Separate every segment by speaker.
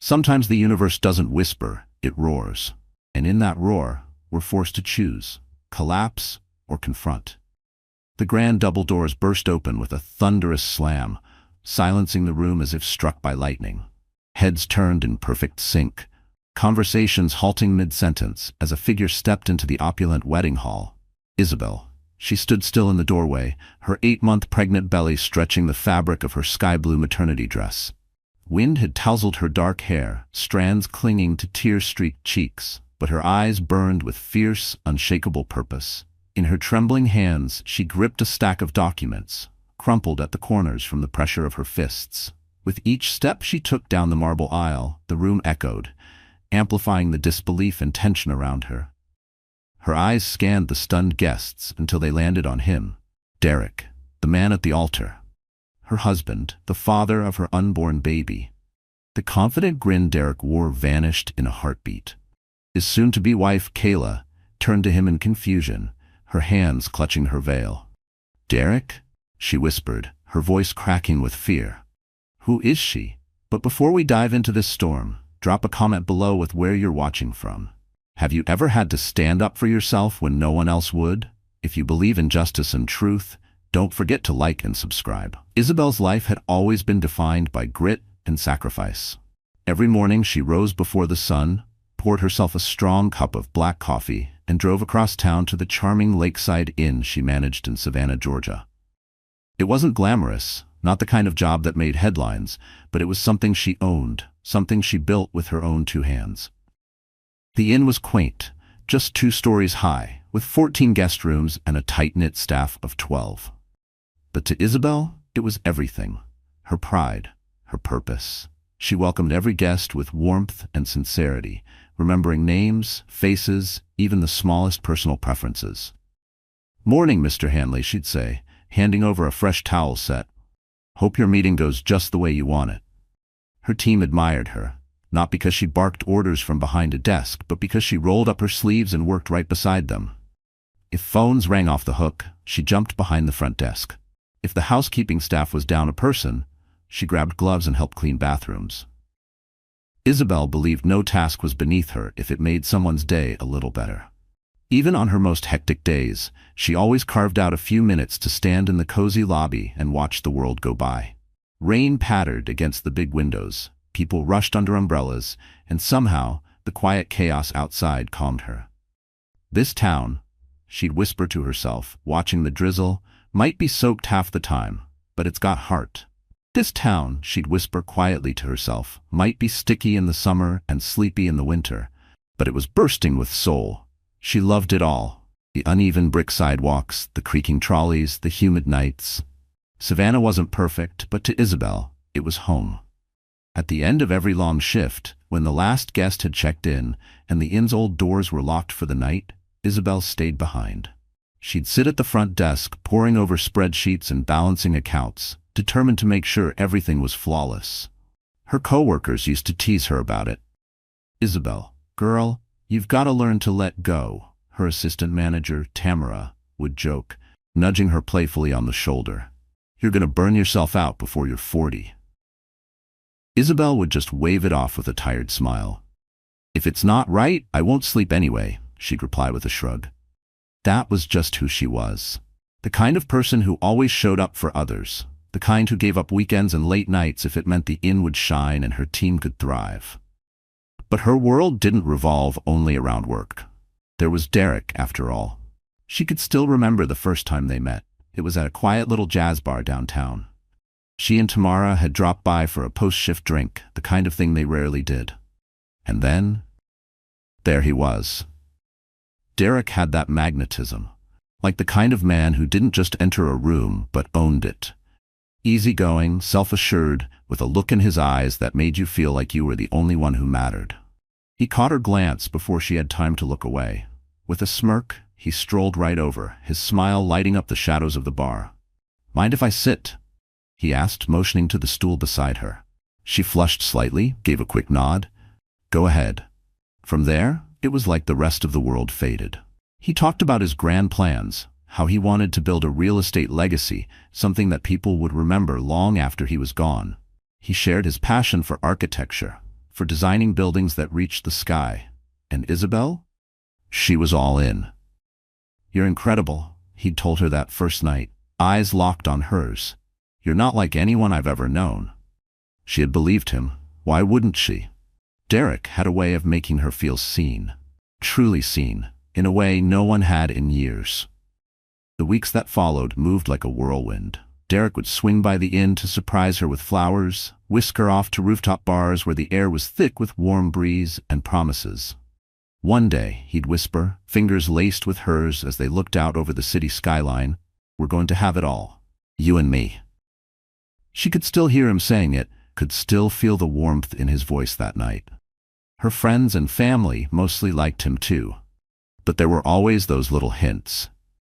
Speaker 1: Sometimes the universe doesn't whisper, it roars. And in that roar, we're forced to choose, collapse or confront. The grand double doors burst open with a thunderous slam, silencing the room as if struck by lightning. Heads turned in perfect sync, conversations halting mid-sentence as a figure stepped into the opulent wedding hall. Isabel. She stood still in the doorway, her 8-month pregnant belly stretching the fabric of her sky-blue maternity dress. Wind had tousled her dark hair, strands clinging to tear-streaked cheeks, but her eyes burned with fierce, unshakable purpose. In her trembling hands, she gripped a stack of documents, crumpled at the corners from the pressure of her fists. With each step she took down the marble aisle, the room echoed, amplifying the disbelief and tension around her. Her eyes scanned the stunned guests until they landed on him, Derek, the man at the altar. Her husband, the father of her unborn baby. The confident grin Derek wore vanished in a heartbeat. His soon-to-be wife, Kayla, turned to him in confusion, her hands clutching her veil. "Derek?" she whispered, her voice cracking with fear. "Who is she? But before we dive into this storm, drop a comment below with where you're watching from. Have you ever had to stand up for yourself when no one else would? If you believe in justice and truth, don't forget to like and subscribe." Isabel's life had always been defined by grit and sacrifice. Every morning she rose before the sun, poured herself a strong cup of black coffee, and drove across town to the charming lakeside inn she managed in Savannah, Georgia. It wasn't glamorous, not the kind of job that made headlines, but it was something she owned, something she built with her own 2 hands. The inn was quaint, just 2 stories high, with 14 guest rooms and a tight-knit staff of 12. But to Isabel, it was everything. Her pride, her purpose. She welcomed every guest with warmth and sincerity, remembering names, faces, even the smallest personal preferences. "Morning, Mr. Hanley," she'd say, handing over a fresh towel set. "Hope your meeting goes just the way you want it." Her team admired her, not because she barked orders from behind a desk, but because she rolled up her sleeves and worked right beside them. If phones rang off the hook, she jumped behind the front desk. If the housekeeping staff was down a person, she grabbed gloves and helped clean bathrooms. Isabel believed no task was beneath her if it made someone's day a little better. Even on her most hectic days, she always carved out a few minutes to stand in the cozy lobby and watch the world go by. Rain pattered against the big windows, people rushed under umbrellas, and somehow the quiet chaos outside calmed her. This town, she'd whisper to herself, watching the drizzle, might be soaked half the time, but it's got heart. This town, she'd whisper quietly to herself, might be sticky in the summer and sleepy in the winter, but it was bursting with soul. She loved it all. The uneven brick sidewalks, the creaking trolleys, the humid nights. Savannah wasn't perfect, but to Isabel, it was home. At the end of every long shift, when the last guest had checked in and the inn's old doors were locked for the night, Isabel stayed behind. She'd sit at the front desk, poring over spreadsheets and balancing accounts, determined to make sure everything was flawless. Her coworkers used to tease her about it. "Isabel, girl, you've got to learn to let go," her assistant manager, Tamara, would joke, nudging her playfully on the shoulder. "You're going to burn yourself out before you're 40. Isabel would just wave it off with a tired smile. "If it's not right, I won't sleep anyway," she'd reply with a shrug. That was just who she was. The kind of person who always showed up for others. The kind who gave up weekends and late nights if it meant the inn would shine and her team could thrive. But her world didn't revolve only around work. There was Derek, after all. She could still remember the first time they met. It was at a quiet little jazz bar downtown. She and Tamara had dropped by for a post-shift drink, the kind of thing they rarely did. And then, there he was. Derek had that magnetism, like the kind of man who didn't just enter a room, but owned it. Easygoing, self-assured, with a look in his eyes that made you feel like you were the only one who mattered. He caught her glance before she had time to look away. With a smirk, he strolled right over, his smile lighting up the shadows of the bar. "Mind if I sit?" he asked, motioning to the stool beside her. She flushed slightly, gave a quick nod. "Go ahead." From there, it was like the rest of the world faded. He talked about his grand plans, how he wanted to build a real estate legacy, something that people would remember long after he was gone. He shared his passion for architecture, for designing buildings that reached the sky. And Isabel? She was all in. "You're incredible," he'd told her that first night, eyes locked on hers. "You're not like anyone I've ever known." She had believed him. Why wouldn't she? Derek had a way of making her feel seen. Truly seen, in a way no one had in years. The weeks that followed moved like a whirlwind. Derek would swing by the inn to surprise her with flowers, whisk her off to rooftop bars where the air was thick with warm breeze and promises. One day, he'd whisper, fingers laced with hers as they looked out over the city skyline, "We're going to have it all. You and me." She could still hear him saying it, could still feel the warmth in his voice that night. Her friends and family mostly liked him too. But there were always those little hints.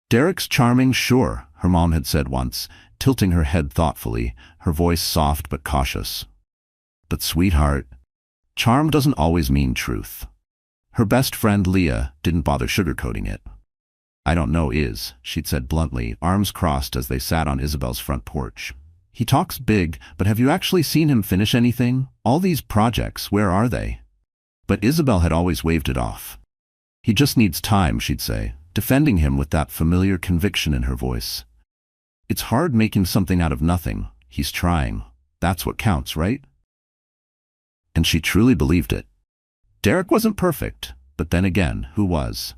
Speaker 1: "Derek's charming, sure," her mom had said once, tilting her head thoughtfully, her voice soft but cautious. "But sweetheart, charm doesn't always mean truth." Her best friend Leah didn't bother sugarcoating it. "I don't know, she'd said bluntly, arms crossed as they sat on Isabel's front porch. "He talks big, but have you actually seen him finish anything? All these projects, where are they?" But Isabel had always waved it off. "He just needs time," she'd say, defending him with that familiar conviction in her voice. "It's hard making something out of nothing. He's trying. That's what counts, right?" And she truly believed it. Derek wasn't perfect, but then again, who was?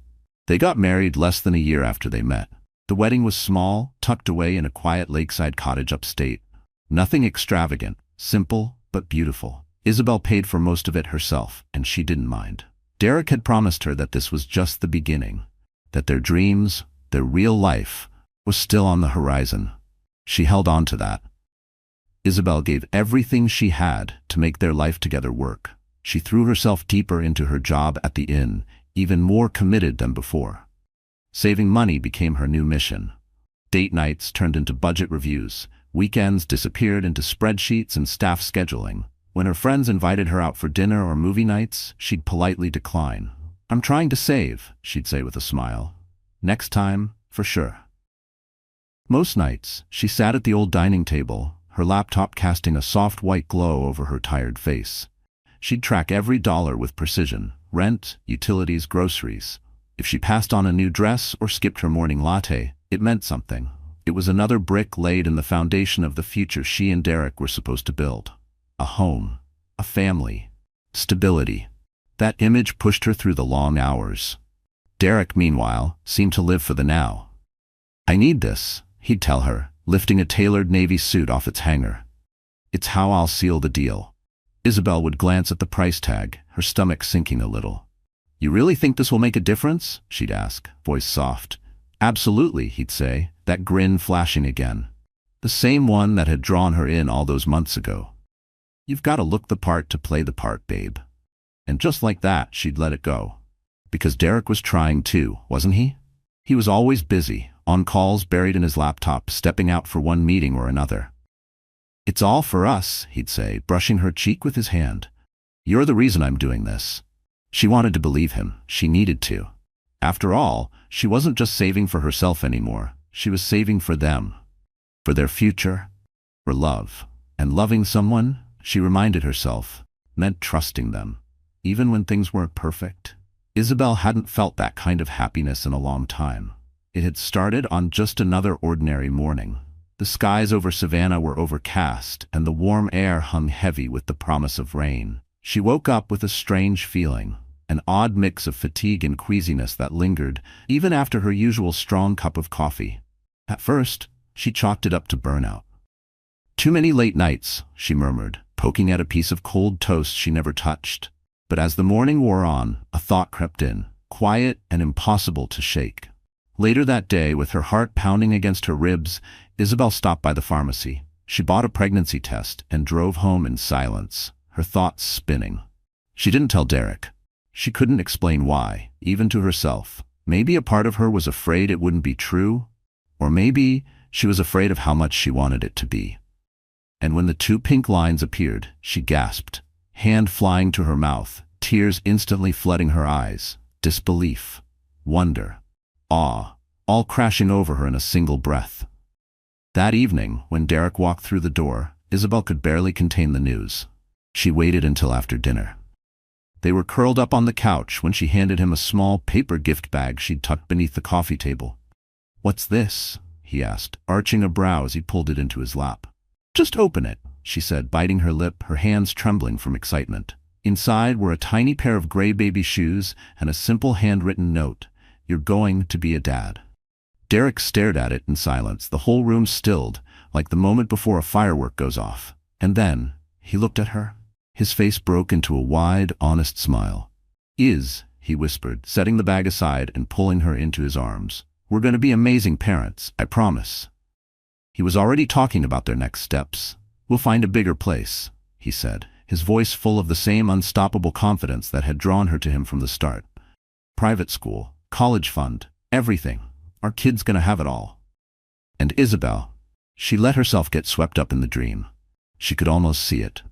Speaker 1: They got married less than a year after they met. The wedding was small, tucked away in a quiet lakeside cottage upstate. Nothing extravagant, simple, but beautiful. Isabel paid for most of it herself, and she didn't mind. Derek had promised her that this was just the beginning, that their dreams, their real life, was still on the horizon. She held on to that. Isabel gave everything she had to make their life together work. She threw herself deeper into her job at the inn, even more committed than before. Saving money became her new mission. Date nights turned into budget reviews. Weekends disappeared into spreadsheets and staff scheduling. When her friends invited her out for dinner or movie nights, she'd politely decline. "I'm trying to save," she'd say with a smile. "Next time, for sure." Most nights, she sat at the old dining table, her laptop casting a soft white glow over her tired face. She'd track every dollar with precision: rent, utilities, groceries. If she passed on a new dress or skipped her morning latte, it meant something. It was another brick laid in the foundation of the future she and Derek were supposed to build. A home, a family, stability. That image pushed her through the long hours. Derek, meanwhile, seemed to live for the now. "I need this," he'd tell her, lifting a tailored navy suit off its hanger. "It's how I'll seal the deal." Isabel would glance at the price tag, her stomach sinking a little. "You really think this will make a difference?" she'd ask, voice soft. "Absolutely," he'd say, that grin flashing again. The same one that had drawn her in all those months ago. "You've got to look the part to play the part, babe." And just like that, she'd let it go. Because Derek was trying too, wasn't he? He was always busy, on calls buried in his laptop, stepping out for one meeting or another. "It's all for us," he'd say, brushing her cheek with his hand. "You're the reason I'm doing this." She wanted to believe him. She needed to. After all, she wasn't just saving for herself anymore. She was saving for them. For their future. For love. And loving someone, she reminded herself, meant trusting them. Even when things weren't perfect. Isabel hadn't felt that kind of happiness in a long time. It had started on just another ordinary morning. The skies over Savannah were overcast, and the warm air hung heavy with the promise of rain. She woke up with a strange feeling, an odd mix of fatigue and queasiness that lingered, even after her usual strong cup of coffee. At first, she chalked it up to burnout. "Too many late nights," she murmured, poking at a piece of cold toast she never touched. But as the morning wore on, a thought crept in, quiet and impossible to shake. Later that day, with her heart pounding against her ribs, Isabel stopped by the pharmacy. She bought a pregnancy test and drove home in silence, her thoughts spinning. She didn't tell Derek. She couldn't explain why, even to herself. Maybe a part of her was afraid it wouldn't be true, or maybe she was afraid of how much she wanted it to be. And when the 2 pink lines appeared, she gasped, hand flying to her mouth, tears instantly flooding her eyes, disbelief, wonder, awe, all crashing over her in a single breath. That evening, when Derek walked through the door, Isabel could barely contain the news. She waited until after dinner. They were curled up on the couch when she handed him a small paper gift bag she'd tucked beneath the coffee table. "What's this?" he asked, arching a brow as he pulled it into his lap. "Just open it," she said, biting her lip, her hands trembling from excitement. Inside were a tiny pair of gray baby shoes and a simple handwritten note. "You're going to be a dad." Derek stared at it in silence, the whole room stilled, like the moment before a firework goes off. And then he looked at her. His face broke into a wide, honest smile. He whispered, setting the bag aside and pulling her into his arms. "We're going to be amazing parents, I promise." He was already talking about their next steps. "We'll find a bigger place," he said, his voice full of the same unstoppable confidence that had drawn her to him from the start. "Private school, college fund, everything. Our kid's going to have it all." And Isabel, she let herself get swept up in the dream. She could almost see it.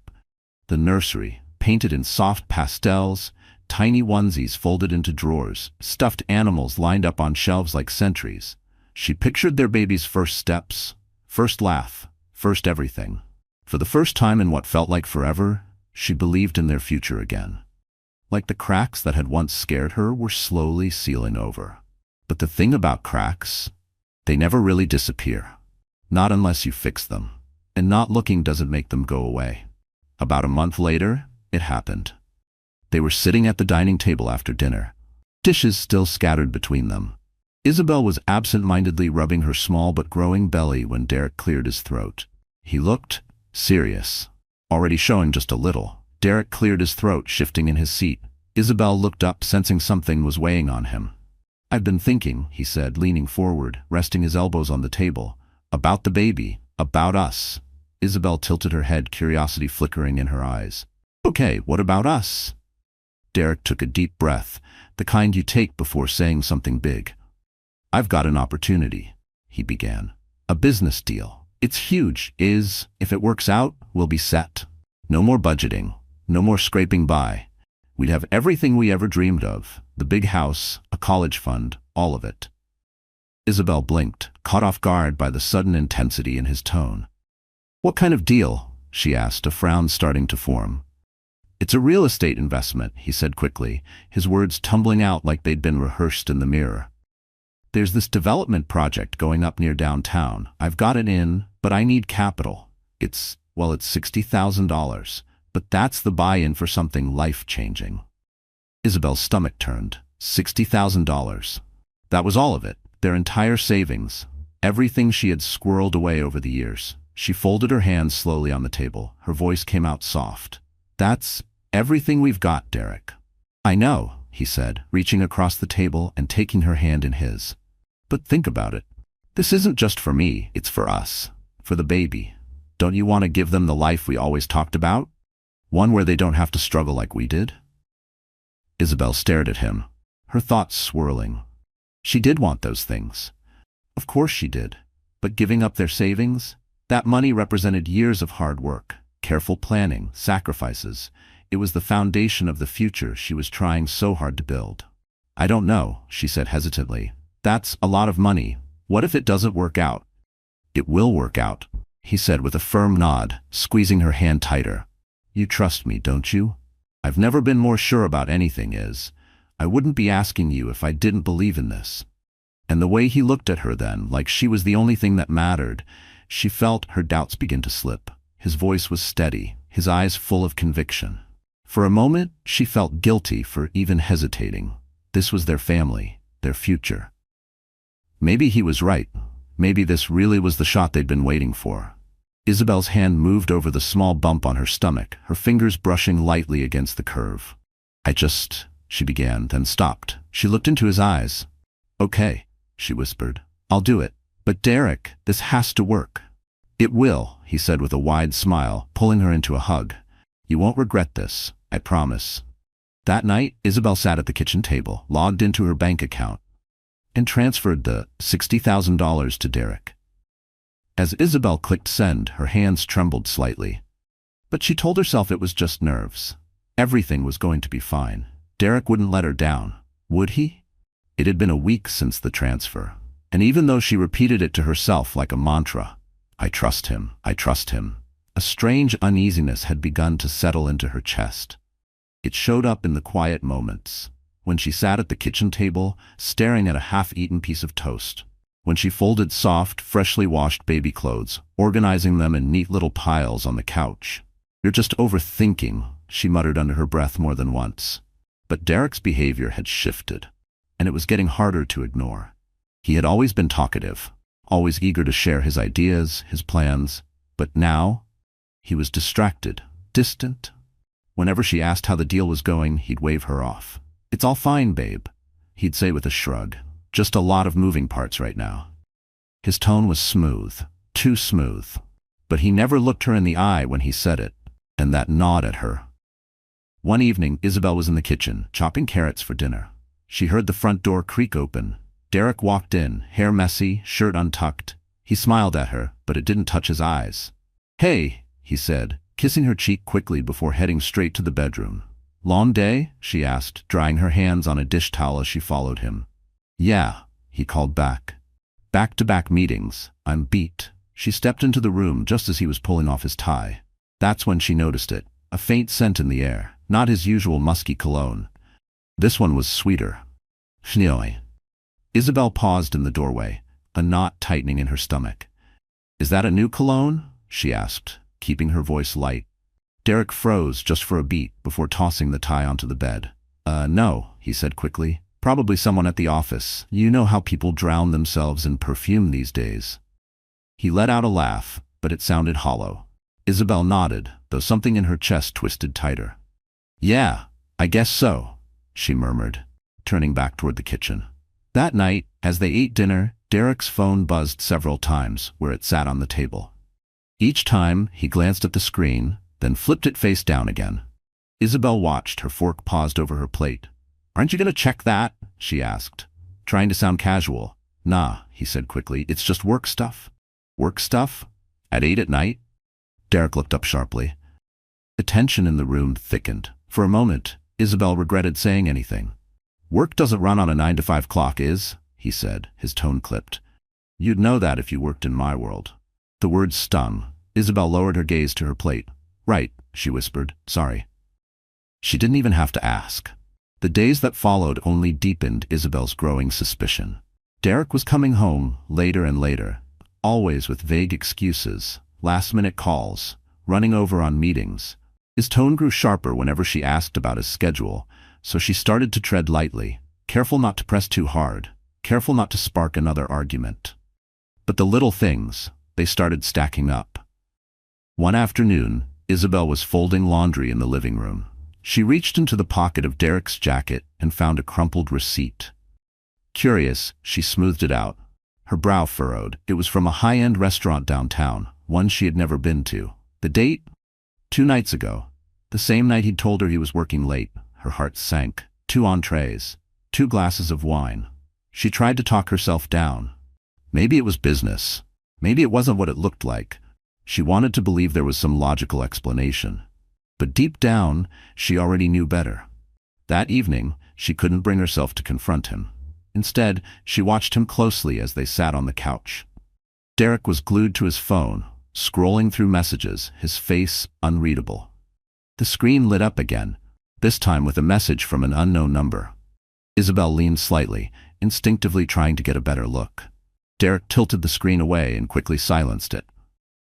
Speaker 1: The nursery, painted in soft pastels, tiny onesies folded into drawers, stuffed animals lined up on shelves like sentries. She pictured their baby's first steps, first laugh, first everything. For the first time in what felt like forever, she believed in their future again. Like the cracks that had once scared her were slowly sealing over. But the thing about cracks, they never really disappear. Not unless you fix them. And not looking doesn't make them go away. About a month later, it happened. They were sitting at the dining table after dinner, dishes still scattered between them. Isabel was absent-mindedly rubbing her small but growing belly when Derek cleared his throat. He looked serious, already showing just a little. Derek cleared his throat, shifting in his seat. Isabel looked up, sensing something was weighing on him. "I've been thinking," he said, leaning forward, resting his elbows on the table. "About the baby, about us." Isabel tilted her head, curiosity flickering in her eyes. "Okay, what about us?" Derek took a deep breath, the kind you take before saying something big. "I've got an opportunity," he began. "A business deal. It's huge. If it works out, we'll be set. No more budgeting, no more scraping by. We'd have everything we ever dreamed of. The big house, a college fund, all of it." Isabel blinked, caught off guard by the sudden intensity in his tone. "What kind of deal?" she asked, a frown starting to form. "It's a real estate investment," he said quickly, his words tumbling out like they'd been rehearsed in the mirror. "There's this development project going up near downtown. I've got it in, but I need capital. It's $60,000, but that's the buy-in for something life-changing." Isabel's stomach turned. $60,000. That was all of it, their entire savings, everything she had squirreled away over the years. She folded her hands slowly on the table. Her voice came out soft. "That's everything we've got, Derek." "I know," he said, reaching across the table and taking her hand in his. "But think about it. This isn't just for me, it's for us. For the baby. Don't you want to give them the life we always talked about? One where they don't have to struggle like we did?" Isabel stared at him, her thoughts swirling. She did want those things. Of course she did. But giving up their savings? That money represented years of hard work, careful planning, sacrifices. It was the foundation of the future she was trying so hard to build. "I don't know," she said hesitantly. "That's a lot of money. What if it doesn't work out?" "It will work out," he said with a firm nod, squeezing her hand tighter. "You trust me, don't you? I've never been more sure about anything. I wouldn't be asking you if I didn't believe in this." And the way he looked at her then, like she was the only thing that mattered, she felt her doubts begin to slip. His voice was steady, his eyes full of conviction. For a moment, she felt guilty for even hesitating. This was their family, their future. Maybe he was right. Maybe this really was the shot they'd been waiting for. Isabel's hand moved over the small bump on her stomach, her fingers brushing lightly against the curve. She began, then stopped. She looked into his eyes. "Okay," she whispered. "I'll do it. But Derek, this has to work." "It will," he said with a wide smile, pulling her into a hug. "You won't regret this, I promise." That night, Isabel sat at the kitchen table, logged into her bank account, and transferred the $60,000 to Derek. As Isabel clicked send, her hands trembled slightly. But she told herself it was just nerves. Everything was going to be fine. Derek wouldn't let her down, would he? It had been a week since the transfer, and even though she repeated it to herself like a mantra, "I trust him, I trust him," a strange uneasiness had begun to settle into her chest. It showed up in the quiet moments. When she sat at the kitchen table, staring at a half-eaten piece of toast. When she folded soft, freshly washed baby clothes, organizing them in neat little piles on the couch. "You're just overthinking," she muttered under her breath more than once. But Derek's behavior had shifted, and it was getting harder to ignore. He had always been talkative, always eager to share his ideas, his plans, but now he was distracted, distant. Whenever she asked how the deal was going, he'd wave her off. "It's all fine, babe," he'd say with a shrug. "Just a lot of moving parts right now." His tone was smooth, too smooth, but he never looked her in the eye when he said it, and that gnawed at her. One evening, Isabel was in the kitchen, chopping carrots for dinner. She heard the front door creak open. Derek walked in, hair messy, shirt untucked. He smiled at her, but it didn't touch his eyes. "Hey," he said, kissing her cheek quickly before heading straight to the bedroom. "Long day?" she asked, drying her hands on a dish towel as she followed him. "Yeah," he called back. "Back-to-back meetings. I'm beat." She stepped into the room just as he was pulling off his tie. That's when she noticed it, a faint scent in the air, not his usual musky cologne. This one was sweeter. Schnoi. Isabel paused in the doorway, a knot tightening in her stomach. "Is that a new cologne?" she asked, keeping her voice light. Derek froze just for a beat before tossing the tie onto the bed. No," he said quickly. "Probably someone at the office. You know how people drown themselves in perfume these days." He let out a laugh, but it sounded hollow. Isabel nodded, though something in her chest twisted tighter. "Yeah, I guess so," she murmured, turning back toward the kitchen. That night, as they ate dinner, Derek's phone buzzed several times where it sat on the table. Each time, he glanced at the screen, then flipped it face down again. Isabel watched, her fork paused over her plate. "Aren't you going to check that?" she asked, trying to sound casual. "Nah," he said quickly, "it's just work stuff." "Work stuff? At 8 at night?" Derek looked up sharply. The tension in the room thickened. For a moment, Isabel regretted saying anything. "Work doesn't run on a 9-to-5 clock, he said, his tone clipped. "You'd know that if you worked in my world." The words stung. Isabel lowered her gaze to her plate. "Right," she whispered. "Sorry." She didn't even have to ask. The days that followed only deepened Isabel's growing suspicion. Derek was coming home later and later, always with vague excuses, last-minute calls, running over on meetings. His tone grew sharper whenever she asked about his schedule, so she started to tread lightly, careful not to press too hard, careful not to spark another argument. But the little things, they started stacking up. One afternoon, Isabel was folding laundry in the living room. She reached into the pocket of Derek's jacket and found a crumpled receipt. Curious, she smoothed it out. Her brow furrowed. It was from a high-end restaurant downtown, one she had never been to. The date? 2 nights ago. The same night he'd told her he was working late. Her heart sank. 2 entrees. 2 glasses of wine. She tried to talk herself down. Maybe it was business. Maybe it wasn't what it looked like. She wanted to believe there was some logical explanation. But deep down, she already knew better. That evening, she couldn't bring herself to confront him. Instead, she watched him closely as they sat on the couch. Derek was glued to his phone, scrolling through messages, his face unreadable. The screen lit up again, this time with a message from an unknown number. Isabel leaned slightly, instinctively trying to get a better look. Derek tilted the screen away and quickly silenced it.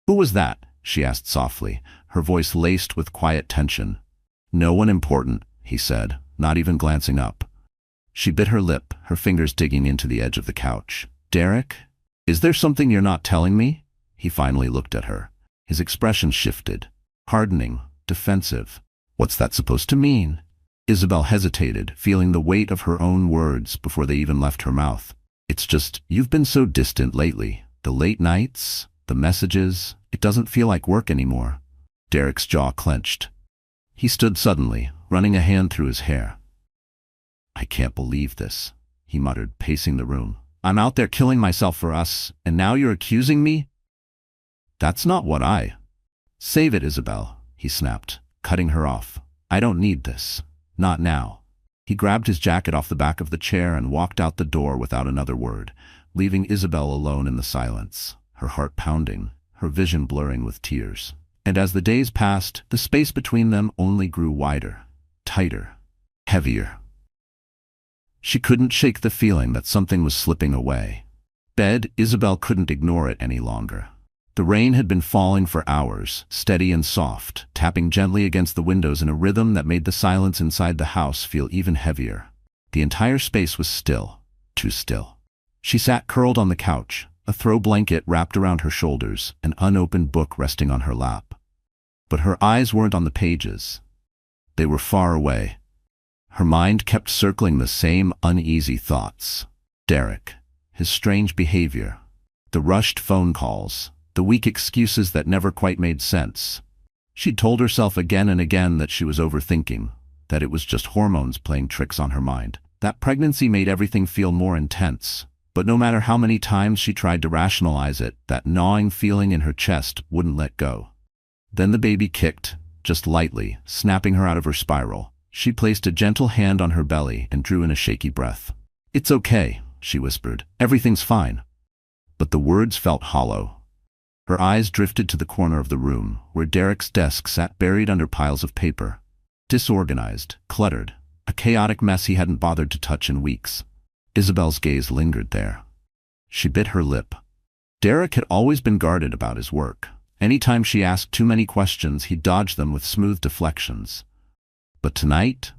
Speaker 1: "Who was that?" she asked softly, her voice laced with quiet tension. "No one important," he said, not even glancing up. She bit her lip, her fingers digging into the edge of the couch. "Derek? Is there something you're not telling me?" He finally looked at her. His expression shifted, hardening, defensive. "What's that supposed to mean?" Isabel hesitated, feeling the weight of her own words before they even left her mouth. "It's just, you've been so distant lately. The late nights, the messages, it doesn't feel like work anymore." Derek's jaw clenched. He stood suddenly, running a hand through his hair. "I can't believe this," he muttered, pacing the room. "I'm out there killing myself for us, and now you're accusing me?" "That's not what I—" "Save it, Isabel," he snapped, cutting her off. "I don't need this. Not now." He grabbed his jacket off the back of the chair and walked out the door without another word, leaving Isabel alone in the silence, her heart pounding, her vision blurring with tears. And as the days passed, the space between them only grew wider. tighter, heavier. She couldn't shake the feeling that something was slipping away. Bed, Isabel couldn't ignore it any longer. The rain had been falling for hours, steady and soft, tapping gently against the windows in a rhythm that made the silence inside the house feel even heavier. The entire space was still, too still. She sat curled on the couch, a throw blanket wrapped around her shoulders, an unopened book resting on her lap. But her eyes weren't on the pages. They were far away. Her mind kept circling the same uneasy thoughts. Derek, his strange behavior, the rushed phone calls, the weak excuses that never quite made sense. She'd told herself again and again that she was overthinking, that it was just hormones playing tricks on her mind. That pregnancy made everything feel more intense. But no matter how many times she tried to rationalize it, that gnawing feeling in her chest wouldn't let go. Then the baby kicked, just lightly, snapping her out of her spiral. She placed a gentle hand on her belly and drew in a shaky breath. "It's okay," she whispered. "Everything's fine." But the words felt hollow. Her eyes drifted to the corner of the room, where Derek's desk sat buried under piles of paper. Disorganized, cluttered, a chaotic mess he hadn't bothered to touch in weeks. Isabel's gaze lingered there. She bit her lip. Derek had always been guarded about his work. Anytime she asked too many questions, he dodged them with smooth deflections. But tonight,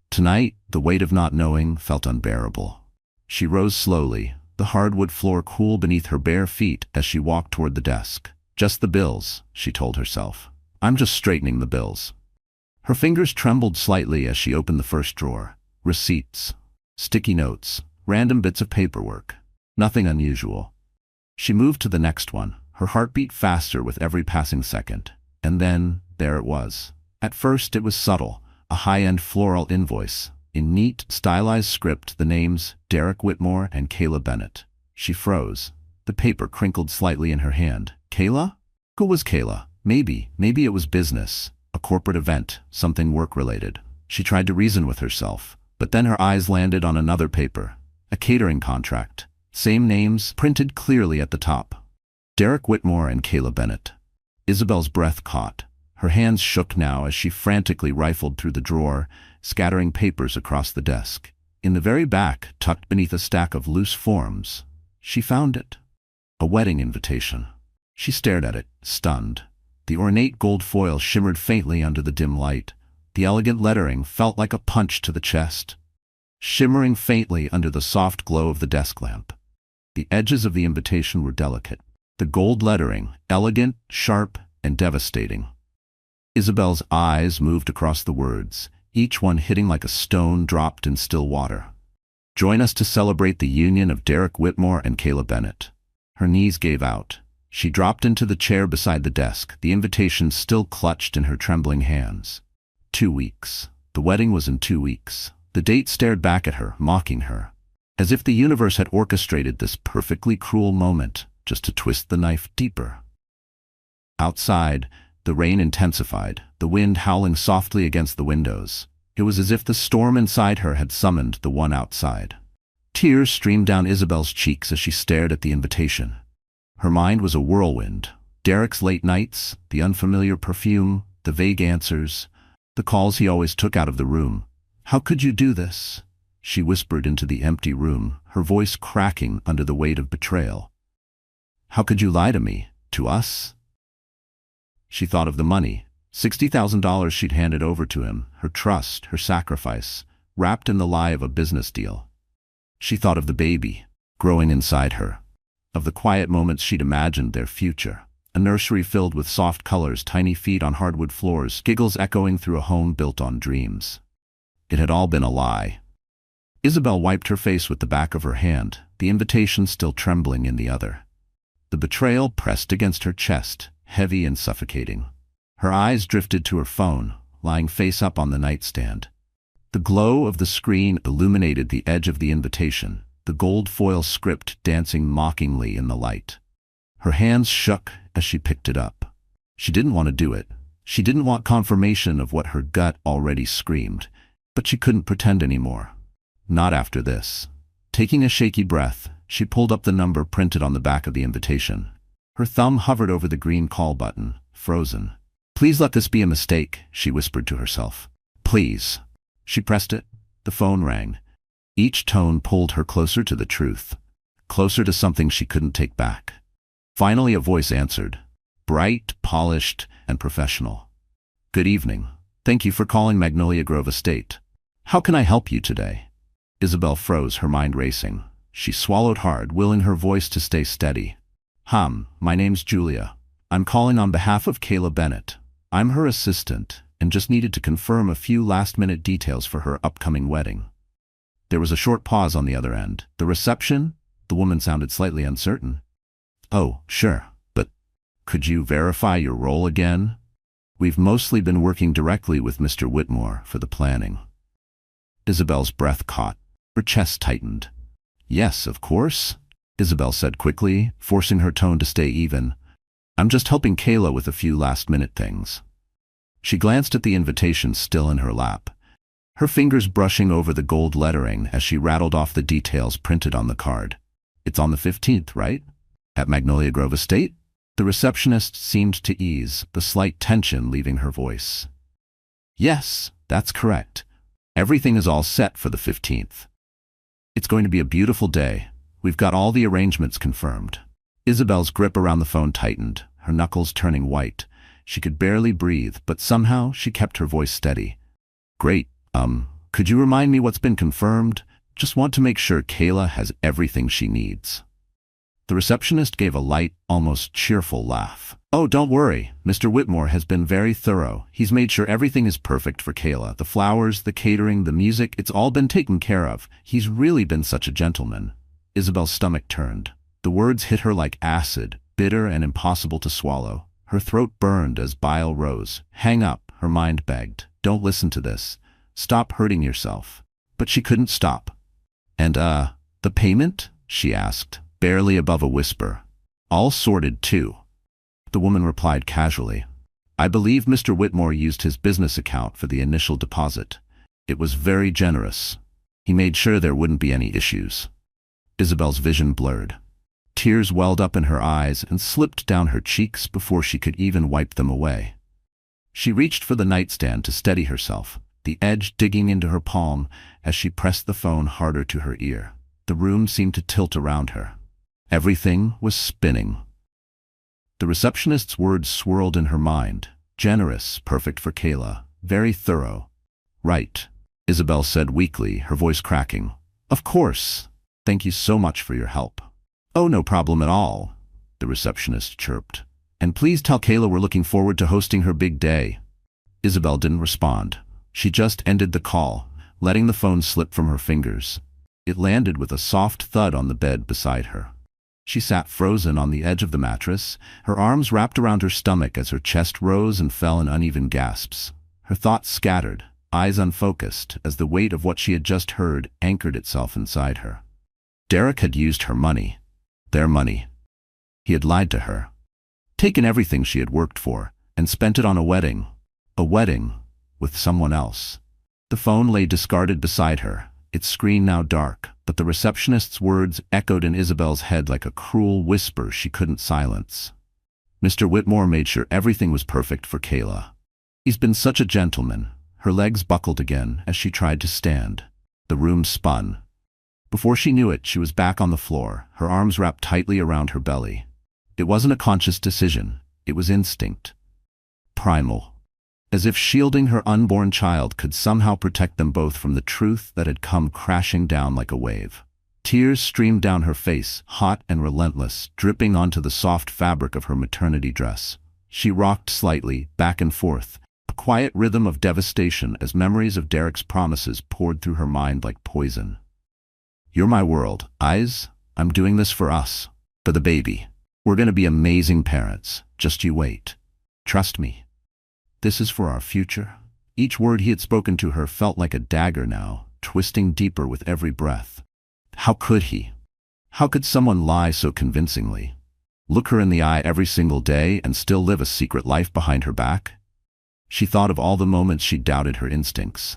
Speaker 1: the weight of not knowing felt unbearable. She rose slowly, the hardwood floor cool beneath her bare feet as she walked toward the desk. "Just the bills," she told herself. "I'm just straightening the bills." Her fingers trembled slightly as she opened the first drawer. Receipts, sticky notes, random bits of paperwork. Nothing unusual. She moved to the next one, her heart beat faster with every passing second. And then, there it was. At first it was subtle, a high-end floral invoice. In neat, stylized script, the names Derek Whitmore and Kayla Bennett. She froze. The paper crinkled slightly in her hand. Kayla? Who was Kayla? Maybe it was business, a corporate event, something work-related. She tried to reason with herself, but then her eyes landed on another paper. A catering contract. Same names, printed clearly at the top. Derek Whitmore and Kayla Bennett. Isabel's breath caught. Her hands shook now as she frantically rifled through the drawer, scattering papers across the desk. In the very back, tucked beneath a stack of loose forms, she found it. A wedding invitation. She stared at it, stunned. The ornate gold foil shimmered faintly under the dim light. The elegant lettering felt like a punch to the chest, shimmering faintly under the soft glow of the desk lamp. The edges of the invitation were delicate. The gold lettering, elegant, sharp, and devastating. Isabel's eyes moved across the words, each one hitting like a stone dropped in still water. "Join us to celebrate the union of Derek Whitmore and Kayla Bennett." Her knees gave out. She dropped into the chair beside the desk, the invitation still clutched in her trembling hands. 2 weeks. The wedding was in 2 weeks. The date stared back at her, mocking her. As if the universe had orchestrated this perfectly cruel moment, just to twist the knife deeper. Outside, the rain intensified, the wind howling softly against the windows. It was as if the storm inside her had summoned the one outside. Tears streamed down Isabel's cheeks as she stared at the invitation. Her mind was a whirlwind. Derek's late nights, the unfamiliar perfume, the vague answers, the calls he always took out of the room. "How could you do this?" she whispered into the empty room, her voice cracking under the weight of betrayal. "How could you lie to me? To us?" She thought of the money, $60,000 she'd handed over to him, her trust, her sacrifice, wrapped in the lie of a business deal. She thought of the baby, growing inside her, of the quiet moments she'd imagined their future. A nursery filled with soft colors, tiny feet on hardwood floors, giggles echoing through a home built on dreams. It had all been a lie. Isabel wiped her face with the back of her hand, the invitation still trembling in the other. The betrayal pressed against her chest, heavy and suffocating. Her eyes drifted to her phone, lying face up on the nightstand. The glow of the screen illuminated the edge of the invitation, the gold foil script dancing mockingly in the light. Her hands shook as she picked it up. She didn't want to do it. She didn't want confirmation of what her gut already screamed, but she couldn't pretend anymore. Not after this. Taking a shaky breath, she pulled up the number printed on the back of the invitation. Her thumb hovered over the green call button, frozen. "Please let this be a mistake," she whispered to herself. "Please." She pressed it. The phone rang. Each tone pulled her closer to the truth, closer to something she couldn't take back. Finally, a voice answered, bright, polished, and professional. Good evening. Thank you for calling Magnolia Grove Estate. How can I help you today? Isabel froze, her mind racing. She swallowed hard, willing her voice to stay steady. My name's Julia. I'm calling on behalf of Kayla Bennett. I'm her assistant, and just needed to confirm a few last-minute details for her upcoming wedding. There was a short pause on the other end. The reception? The woman sounded slightly uncertain. Oh, sure, but could you verify your role again? We've mostly been working directly with Mr. Whitmore for the planning. Isabel's breath caught. Her chest tightened. Yes, of course, Isabel said quickly, forcing her tone to stay even. I'm just helping Kayla with a few last-minute things. She glanced at the invitation still in her lap, her fingers brushing over the gold lettering as she rattled off the details printed on the card. It's on the 15th, right? At Magnolia Grove Estate? The receptionist seemed to ease, the slight tension leaving her voice. Yes, that's correct. Everything is all set for the 15th. It's going to be a beautiful day. We've got all the arrangements confirmed. Isabel's grip around the phone tightened, her knuckles turning white. She could barely breathe, but somehow she kept her voice steady. Great. Could you remind me what's been confirmed? Just want to make sure Kayla has everything she needs. The receptionist gave a light, almost cheerful laugh. Oh, don't worry. Mr. Whitmore has been very thorough. He's made sure everything is perfect for Kayla. The flowers, the catering, the music, it's all been taken care of. He's really been such a gentleman. Isabel's stomach turned. The words hit her like acid, bitter and impossible to swallow. Her throat burned as bile rose. Hang up, her mind begged. Don't listen to this. Stop hurting yourself. But she couldn't stop. And, the payment? She asked, barely above a whisper. All sorted, too. The woman replied casually. I believe Mr. Whitmore used his business account for the initial deposit. It was very generous. He made sure there wouldn't be any issues. Isabel's vision blurred. Tears welled up in her eyes and slipped down her cheeks before she could even wipe them away. She reached for the nightstand to steady herself, the edge digging into her palm as she pressed the phone harder to her ear. The room seemed to tilt around her. Everything was spinning. The receptionist's words swirled in her mind. Generous, perfect for Kayla, very thorough. Right, Isabel said weakly, her voice cracking. Of course. Thank you so much for your help. Oh, no problem at all, the receptionist chirped. And please tell Kayla we're looking forward to hosting her big day. Isabel didn't respond. She just ended the call, letting the phone slip from her fingers. It landed with a soft thud on the bed beside her. She sat frozen on the edge of the mattress, her arms wrapped around her stomach as her chest rose and fell in uneven gasps. Her thoughts scattered, eyes unfocused, as the weight of what she had just heard anchored itself inside her. Derek had used her money. Their money. He had lied to her. Taken everything she had worked for, and spent it on a wedding. A wedding with someone else. The phone lay discarded beside her, its screen now dark, but the receptionist's words echoed in Isabel's head like a cruel whisper she couldn't silence. Mr. Whitmore made sure everything was perfect for Kayla. He's been such a gentleman. Her legs buckled again as she tried to stand. The room spun. Before she knew it, she was back on the floor, her arms wrapped tightly around her belly. It wasn't a conscious decision. It was instinct. Primal. As if shielding her unborn child could somehow protect them both from the truth that had come crashing down like a wave. Tears streamed down her face, hot and relentless, dripping onto the soft fabric of her maternity dress. She rocked slightly, back and forth, a quiet rhythm of devastation as memories of Derek's promises poured through her mind like poison. You're my world, Eyes. I'm doing this for us. For the baby. We're going to be amazing parents. Just you wait. Trust me. This is for our future. Each word he had spoken to her felt like a dagger now, twisting deeper with every breath. How could he? How could someone lie so convincingly? Look her in the eye every single day and still live a secret life behind her back? She thought of all the moments she'd doubted her instincts.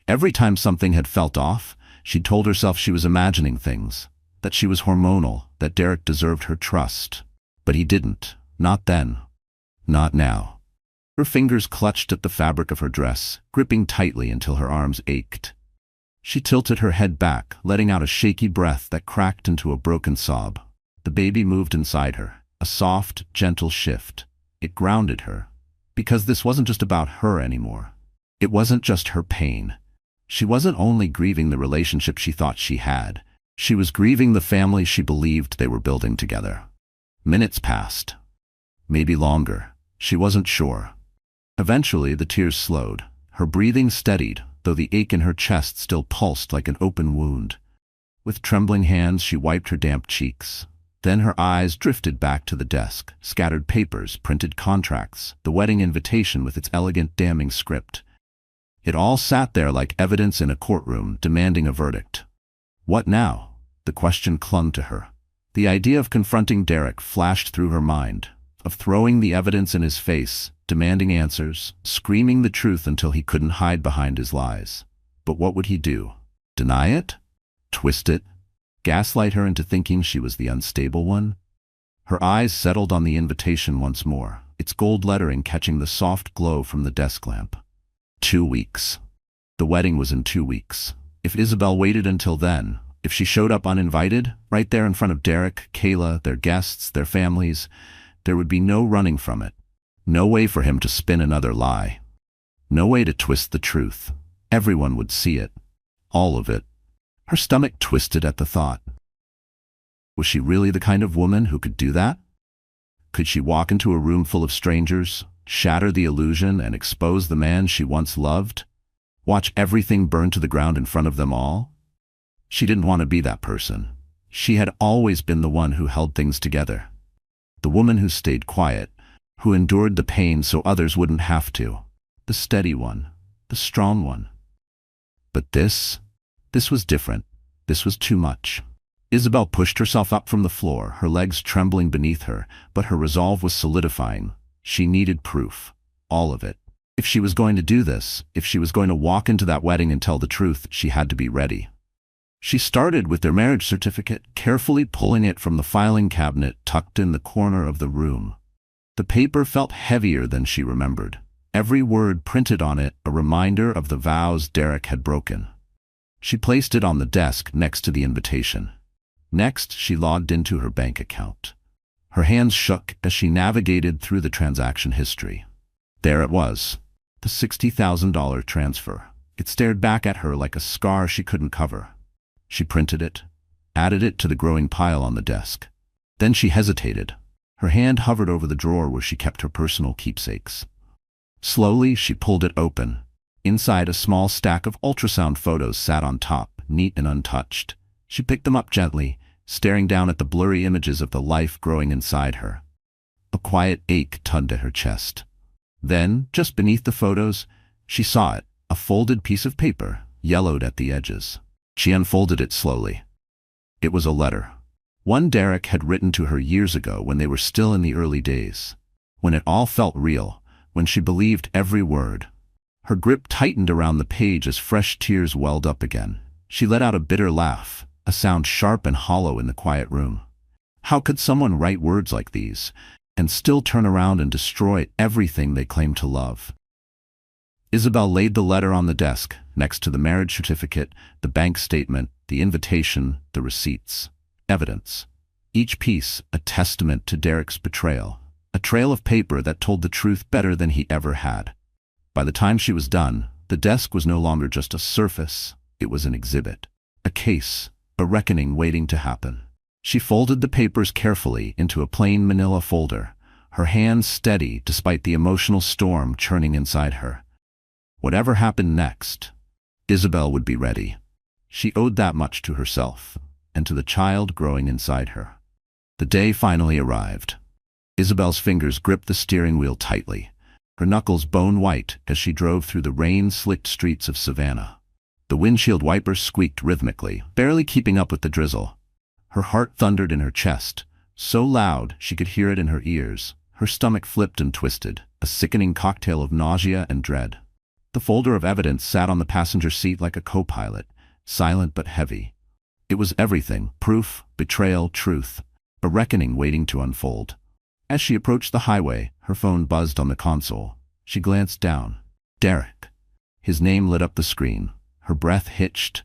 Speaker 1: Every time something had felt off, she'd told herself she was imagining things, that she was hormonal, that Derek deserved her trust. But he didn't. Not then. Not now. Her fingers clutched at the fabric of her dress, gripping tightly until her arms ached. She tilted her head back, letting out a shaky breath that cracked into a broken sob. The baby moved inside her, a soft, gentle shift. It grounded her, because this wasn't just about her anymore. It wasn't just her pain. She wasn't only grieving the relationship she thought she had. She was grieving the family she believed they were building together. Minutes passed. Maybe longer. She wasn't sure. Eventually, the tears slowed. Her breathing steadied, though the ache in her chest still pulsed like an open wound. With trembling hands, she wiped her damp cheeks. Then her eyes drifted back to the desk, scattered papers, printed contracts, the wedding invitation with its elegant damning script. It all sat there like evidence in a courtroom, demanding a verdict. What now? The question clung to her. The idea of confronting Derek flashed through her mind, of throwing the evidence in his face, demanding answers, screaming the truth until he couldn't hide behind his lies. But what would he do? Deny it? Twist it? Gaslight her into thinking she was the unstable one? Her eyes settled on the invitation once more, its gold lettering catching the soft glow from the desk lamp. 2 weeks. The wedding was in 2 weeks. If Isabel waited until then, if she showed up uninvited, right there in front of Derek, Kayla, their guests, their families, there would be no running from it. No way for him to spin another lie. No way to twist the truth. Everyone would see it. All of it. Her stomach twisted at the thought. Was she really the kind of woman who could do that? Could she walk into a room full of strangers, shatter the illusion and expose the man she once loved? Watch everything burn to the ground in front of them all? She didn't want to be that person. She had always been the one who held things together. The woman who stayed quiet, who endured the pain so others wouldn't have to. The steady one, the strong one. But this was different. This was too much. Isabel pushed herself up from the floor, her legs trembling beneath her, but her resolve was solidifying. She needed proof. All of it. If she was going to do this, if she was going to walk into that wedding and tell the truth, she had to be ready. She started with their marriage certificate, carefully pulling it from the filing cabinet tucked in the corner of the room. The paper felt heavier than she remembered. Every word printed on it a reminder of the vows Derek had broken. She placed it on the desk next to the invitation. Next, she logged into her bank account. Her hands shook as she navigated through the transaction history. There it was, the $60,000 transfer. It stared back at her like a scar she couldn't cover. She printed it, added it to the growing pile on the desk. Then she hesitated. Her hand hovered over the drawer where she kept her personal keepsakes. Slowly, she pulled it open. Inside, a small stack of ultrasound photos sat on top, neat and untouched. She picked them up gently, staring down at the blurry images of the life growing inside her. A quiet ache tugged at her chest. Then, just beneath the photos, she saw it, a folded piece of paper, yellowed at the edges. She unfolded it slowly. It was a letter. One Derek had written to her years ago when they were still in the early days. When it all felt real, when she believed every word. Her grip tightened around the page as fresh tears welled up again. She let out a bitter laugh, a sound sharp and hollow in the quiet room. How could someone write words like these, and still turn around and destroy everything they claimed to love? Isabel laid the letter on the desk, next to the marriage certificate, the bank statement, the invitation, the receipts. Evidence. Each piece a testament to Derek's betrayal. A trail of paper that told the truth better than he ever had. By the time she was done, the desk was no longer just a surface. It was an exhibit. A case. A reckoning waiting to happen. She folded the papers carefully into a plain manila folder, her hands steady despite the emotional storm churning inside her. Whatever happened next, Isabel would be ready. She owed that much to herself, and to the child growing inside her. The day finally arrived. Isabel's fingers gripped the steering wheel tightly, her knuckles bone-white as she drove through the rain-slicked streets of Savannah. The windshield wipers squeaked rhythmically, barely keeping up with the drizzle. Her heart thundered in her chest, so loud she could hear it in her ears. Her stomach flipped and twisted, a sickening cocktail of nausea and dread. The folder of evidence sat on the passenger seat like a co-pilot, silent but heavy. It was everything: proof, betrayal, truth, a reckoning waiting to unfold. As she approached the highway, her phone buzzed on the console. She glanced down. Derek. His name lit up the screen. Her breath hitched.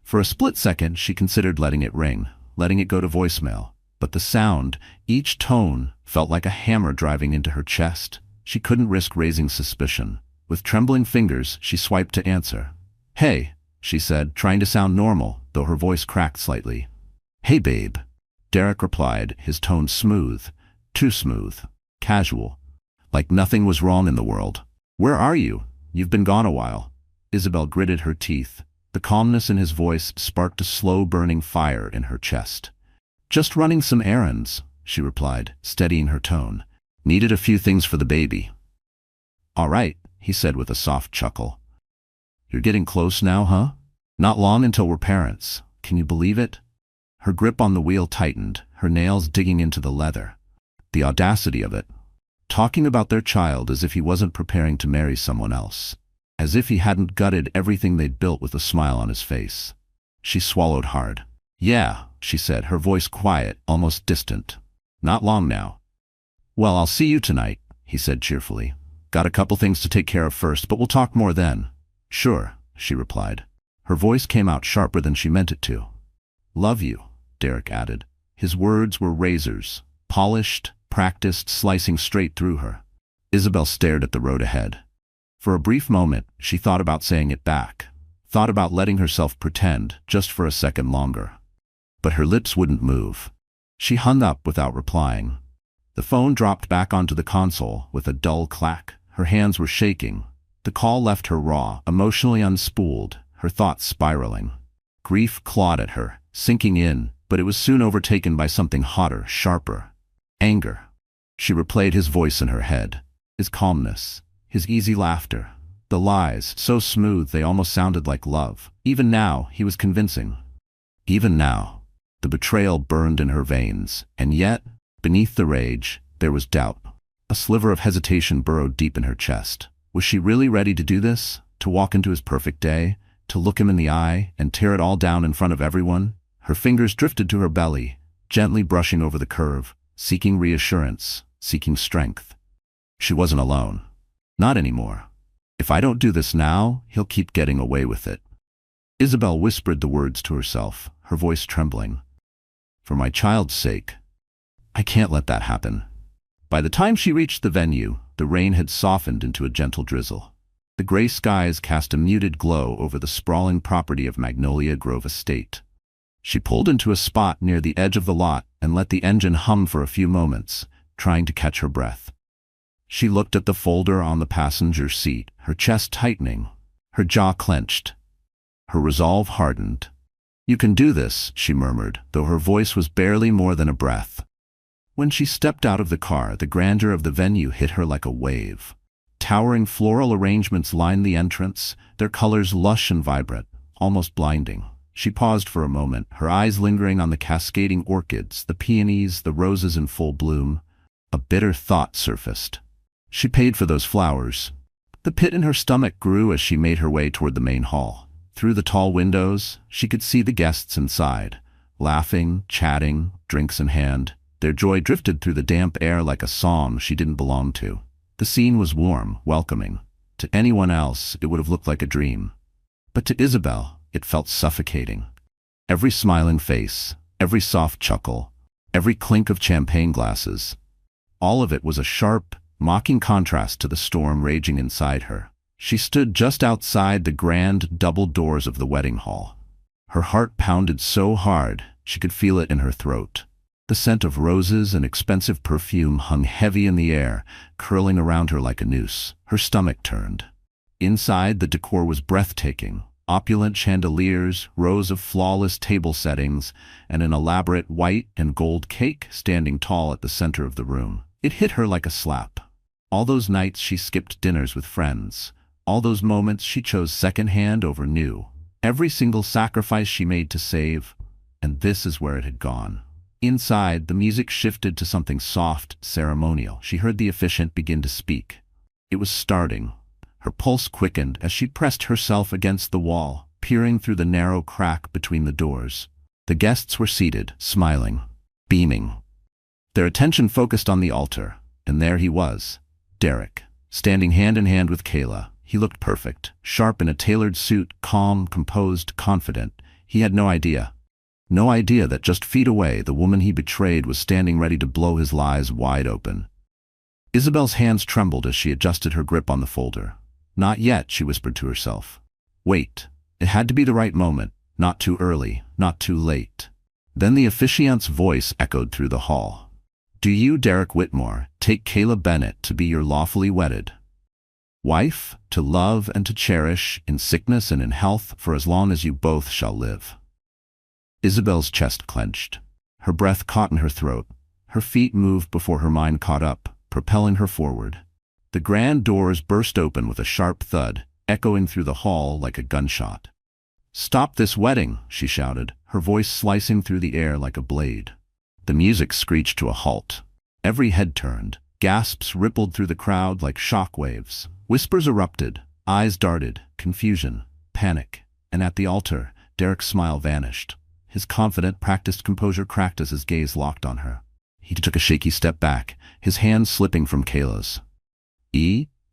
Speaker 1: For a split second, she considered letting it ring, letting it go to voicemail. But the sound, each tone, felt like a hammer driving into her chest. She couldn't risk raising suspicion. With trembling fingers, she swiped to answer. "Hey," she said, trying to sound normal, though her voice cracked slightly. "Hey, babe." Derek replied, his tone smooth, too smooth, casual, like nothing was wrong in the world. "Where are you? You've been gone a while." Isabel gritted her teeth. The calmness in his voice sparked a slow-burning fire in her chest. "Just running some errands," she replied, steadying her tone. "Needed a few things for the baby." "All right," he said with a soft chuckle. "You're getting close now, huh? Not long until we're parents. Can you believe it?" Her grip on the wheel tightened, her nails digging into the leather. The audacity of it. Talking about their child as if he wasn't preparing to marry someone else. As if he hadn't gutted everything they'd built with a smile on his face. She swallowed hard. "Yeah," she said, her voice quiet, almost distant. "Not long now." "Well, I'll see you tonight," he said cheerfully. "Got a couple things to take care of first, but we'll talk more then." "Sure," she replied. Her voice came out sharper than she meant it to. "Love you," Derek added. His words were razors, polished, practiced, slicing straight through her. Isabel stared at the road ahead. For a brief moment, she thought about saying it back, thought about letting herself pretend just for a second longer. But her lips wouldn't move. She hung up without replying. The phone dropped back onto the console with a dull clack. Her hands were shaking. The call left her raw, emotionally unspooled, her thoughts spiraling. Grief clawed at her, sinking in, but it was soon overtaken by something hotter, sharper. Anger. She replayed his voice in her head, his calmness, his easy laughter, the lies, so smooth they almost sounded like love. Even now, he was convincing. Even now, the betrayal burned in her veins, and yet, beneath the rage, there was doubt. A sliver of hesitation burrowed deep in her chest. Was she really ready to do this? To walk into his perfect day? To look him in the eye and tear it all down in front of everyone? Her fingers drifted to her belly, gently brushing over the curve, seeking reassurance, seeking strength. She wasn't alone. Not anymore. If I don't do this now, he'll keep getting away with it. Isabel whispered the words to herself, her voice trembling. For my child's sake, I can't let that happen. By the time she reached the venue, the rain had softened into a gentle drizzle. The gray skies cast a muted glow over the sprawling property of Magnolia Grove Estate. She pulled into a spot near the edge of the lot and let the engine hum for a few moments, trying to catch her breath. She looked at the folder on the passenger seat, her chest tightening, her jaw clenched. Her resolve hardened. "You can do this," she murmured, though her voice was barely more than a breath. When she stepped out of the car, the grandeur of the venue hit her like a wave. Towering floral arrangements lined the entrance, their colors lush and vibrant, almost blinding. She paused for a moment, her eyes lingering on the cascading orchids, the peonies, the roses in full bloom. A bitter thought surfaced. She paid for those flowers. The pit in her stomach grew as she made her way toward the main hall. Through the tall windows, she could see the guests inside, laughing, chatting, drinks in hand. Their joy drifted through the damp air like a song she didn't belong to. The scene was warm, welcoming. To anyone else, it would have looked like a dream. But to Isabel, it felt suffocating. Every smiling face, every soft chuckle, every clink of champagne glasses, all of it was a sharp, mocking contrast to the storm raging inside her. She stood just outside the grand double doors of the wedding hall. Her heart pounded so hard she could feel it in her throat. The scent of roses and expensive perfume hung heavy in the air, curling around her like a noose. Her stomach turned. Inside, the decor was breathtaking. Opulent chandeliers, rows of flawless table settings, and an elaborate white and gold cake standing tall at the center of the room. It hit her like a slap. All those nights she skipped dinners with friends. All those moments she chose secondhand over new. Every single sacrifice she made to save. And this is where it had gone. Inside, the music shifted to something soft, ceremonial. She heard the officiant begin to speak. It was starting. Her pulse quickened as she pressed herself against the wall, peering through the narrow crack between the doors. The guests were seated, smiling, beaming. Their attention focused on the altar, and there he was, Derek, standing hand in hand with Kayla. He looked perfect, sharp in a tailored suit, calm, composed, confident. He had no idea. No idea that just feet away, the woman he betrayed was standing ready to blow his lies wide open. Isabel's hands trembled as she adjusted her grip on the folder. Not yet, she whispered to herself. Wait. It had to be the right moment. Not too early, not too late. Then the officiant's voice echoed through the hall. Do you, Derek Whitmore, take Kayla Bennett to be your lawfully wedded wife, to love and to cherish, in sickness and in health, for as long as you both shall live? Isabel's chest clenched. Her breath caught in her throat. Her feet moved before her mind caught up, propelling her forward. The grand doors burst open with a sharp thud, echoing through the hall like a gunshot. Stop this wedding, she shouted, her voice slicing through the air like a blade. The music screeched to a halt. Every head turned. Gasps rippled through the crowd like shock waves. Whispers erupted. Eyes darted. Confusion. Panic. And at the altar, Derek's smile vanished. His confident, practiced composure cracked as his gaze locked on her. He took a shaky step back, his hands slipping from Kayla's.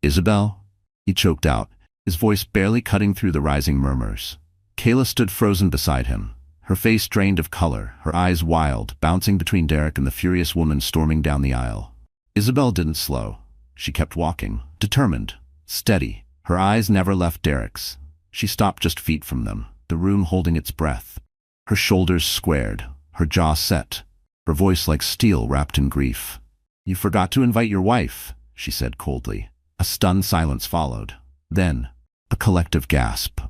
Speaker 1: Isabel? He choked out, his voice barely cutting through the rising murmurs. Kayla stood frozen beside him, her face drained of color, her eyes wild, bouncing between Derek and the furious woman storming down the aisle. Isabel didn't slow. She kept walking, determined, steady. Her eyes never left Derek's. She stopped just feet from them, the room holding its breath. Her shoulders squared, her jaw set, her voice like steel wrapped in grief. You forgot to invite your wife, she said coldly. A stunned silence followed. Then, a collective gasp.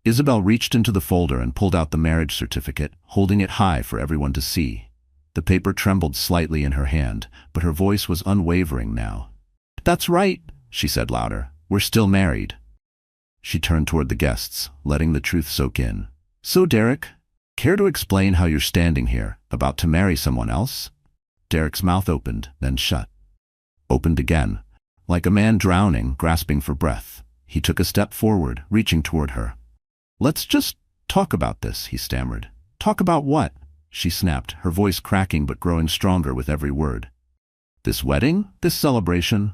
Speaker 1: Isabel reached into the folder and pulled out the marriage certificate, holding it high for everyone to see. The paper trembled slightly in her hand, but her voice was unwavering now. That's right, she said louder. We're still married. She turned toward the guests, letting the truth soak in. So, Derek, care to explain how you're standing here, about to marry someone else? Derek's mouth opened, then shut. Opened again, like a man drowning, grasping for breath. He took a step forward, reaching toward her. Let's just talk about this, he stammered. Talk about what? She snapped, her voice cracking but growing stronger with every word. This wedding? This celebration?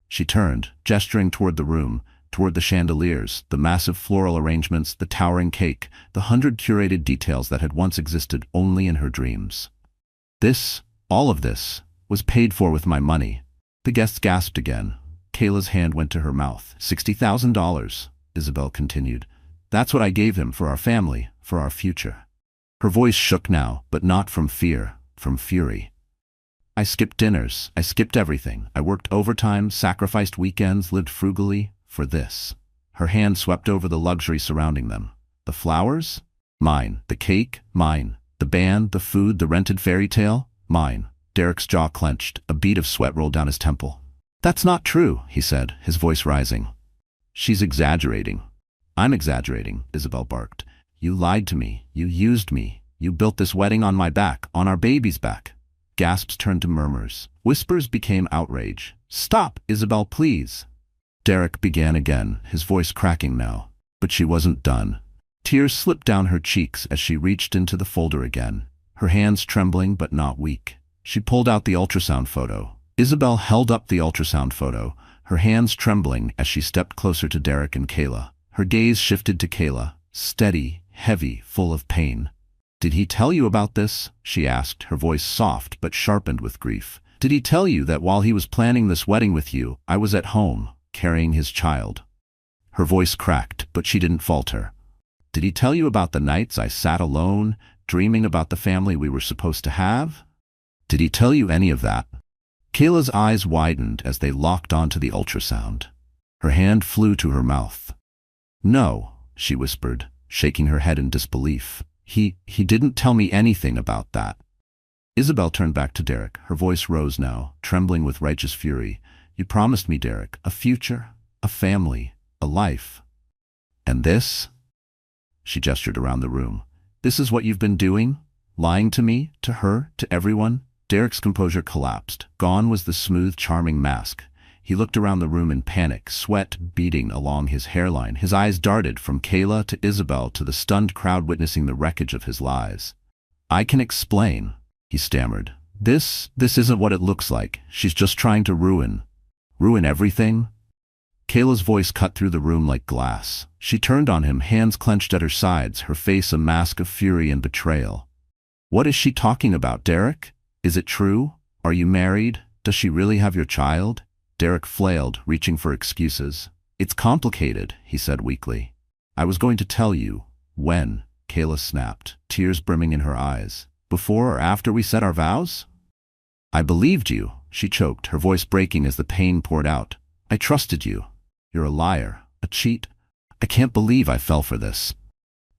Speaker 1: She turned, gesturing toward the room, toward the chandeliers, the massive floral arrangements, the towering cake, the 100 curated details that had once existed only in her dreams. This, all of this, was paid for with my money. The guests gasped again. Kayla's hand went to her mouth. $60,000, Isabel continued. That's what I gave him for our family, for our future. Her voice shook now, but not from fear, from fury. I skipped dinners, I skipped everything. I worked overtime, sacrificed weekends, lived frugally, for this. Her hand swept over the luxury surrounding them. The flowers? Mine. The cake? Mine. The band, the food, the rented fairy tale? Mine. Derek's jaw clenched, a bead of sweat rolled down his temple. That's not true, he said, his voice rising. She's exaggerating. I'm exaggerating, Isabel barked. You lied to me. You used me. You built this wedding on my back, on our baby's back. Gasps turned to murmurs. Whispers became outrage. Stop, Isabel, please. Derek began again, his voice cracking now. But she wasn't done. Tears slipped down her cheeks as she reached into the folder again, her hands trembling but not weak. She pulled out the ultrasound photo. Isabel held up the ultrasound photo, her hands trembling as she stepped closer to Derek and Kayla. Her gaze shifted to Kayla, steady, heavy, full of pain. Did he tell you about this? She asked, her voice soft but sharpened with grief. Did he tell you that while he was planning this wedding with you, I was at home, carrying his child? Her voice cracked, but she didn't falter. Did he tell you about the nights I sat alone, dreaming about the family we were supposed to have? Did he tell you any of that? Kayla's eyes widened as they locked onto the ultrasound. Her hand flew to her mouth. No, she whispered, shaking her head in disbelief. He didn't tell me anything about that. Isabel turned back to Derek. Her voice rose now, trembling with righteous fury. You promised me, Derek, a future, a family, a life. And this? She gestured around the room. This is what you've been doing? Lying to me, to her, to everyone? Derek's composure collapsed. Gone was the smooth, charming mask. He looked around the room in panic, sweat beading along his hairline. His eyes darted from Kayla to Isabel to the stunned crowd witnessing the wreckage of his lies. I can explain, he stammered. This isn't what it looks like. She's just trying to ruin everything. Kayla's voice cut through the room like glass. She turned on him, hands clenched at her sides, her face a mask of fury and betrayal. What is she talking about, Derek? Is it true? Are you married? Does she really have your child? Derek flailed, reaching for excuses. It's complicated, he said weakly. I was going to tell you. When? Kayla snapped, tears brimming in her eyes. Before or after we said our vows? I believed you, she choked, her voice breaking as the pain poured out. I trusted you. You're a liar, a cheat. I can't believe I fell for this.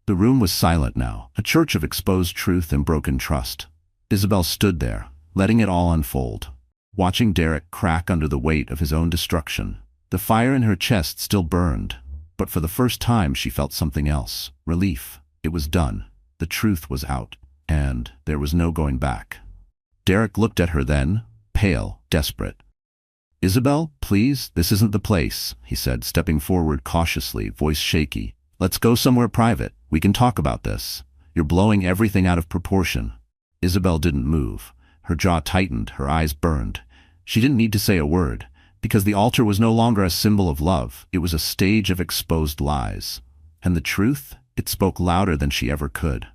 Speaker 1: The room was silent now, a church of exposed truth and broken trust. Isabel stood there, letting it all unfold, watching Derek crack under the weight of his own destruction. The fire in her chest still burned, but for the first time she felt something else. Relief. It was done. The truth was out, and there was no going back. Derek looked at her then, pale, desperate. Isabel, please, this isn't the place, he said, stepping forward cautiously, voice shaky. Let's go somewhere private. We can talk about this. You're blowing everything out of proportion. Isabel didn't move. Her jaw tightened, her eyes burned. She didn't need to say a word, because the altar was no longer a symbol of love. It was a stage of exposed lies. And the truth? It spoke louder than she ever could.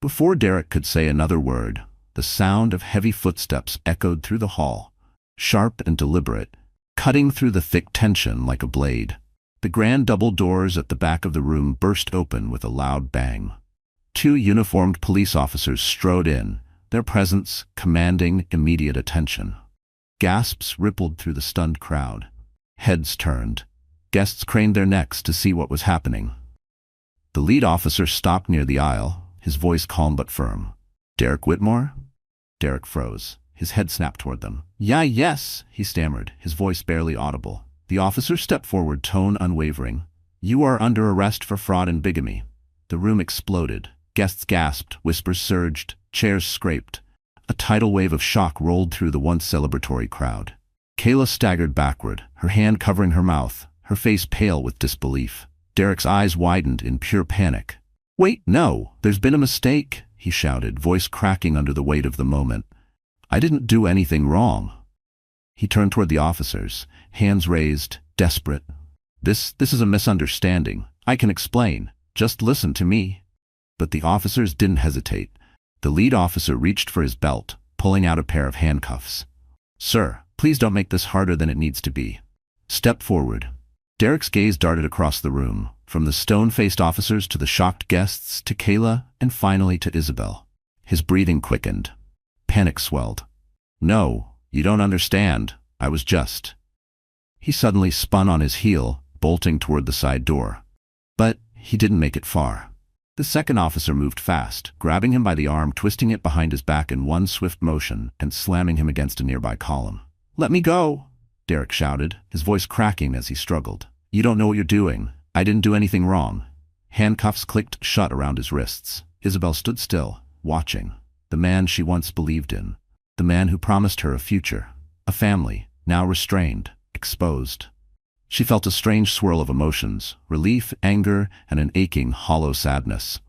Speaker 1: Before Derek could say another word, the sound of heavy footsteps echoed through the hall, sharp and deliberate, cutting through the thick tension like a blade. The grand double doors at the back of the room burst open with a loud bang. 2 uniformed police officers strode in, their presence commanding immediate attention. Gasps rippled through the stunned crowd. Heads turned. Guests craned their necks to see what was happening. The lead officer stopped near the aisle, his voice calm but firm. Derek Whitmore? Derek froze. His head snapped toward them. Yes, he stammered, his voice barely audible. The officer stepped forward, tone unwavering. You are under arrest for fraud and bigamy. The room exploded. Guests gasped, whispers surged, chairs scraped. A tidal wave of shock rolled through the once celebratory crowd. Kayla staggered backward, her hand covering her mouth, her face pale with disbelief. Derek's eyes widened in pure panic. Wait, no, there's been a mistake, he shouted, voice cracking under the weight of the moment. I didn't do anything wrong. He turned toward the officers, hands raised, desperate. This is a misunderstanding. I can explain. Just listen to me. But the officers didn't hesitate. The lead officer reached for his belt, pulling out a pair of handcuffs. Sir, please don't make this harder than it needs to be. Step forward. Derek's gaze darted across the room, from the stone-faced officers to the shocked guests, to Kayla, and finally to Isabel. His breathing quickened. Panic swelled. No, you don't understand. I was just... He suddenly spun on his heel, bolting toward the side door. But he didn't make it far. The second officer moved fast, grabbing him by the arm, twisting it behind his back in one swift motion, and slamming him against a nearby column. Let me go, Derek shouted, his voice cracking as he struggled. You don't know what you're doing. I didn't do anything wrong. Handcuffs clicked shut around his wrists. Isabel stood still, watching. The man she once believed in. The man who promised her a future. A family, now restrained, exposed. She felt a strange swirl of emotions, relief, anger, and an aching, hollow sadness.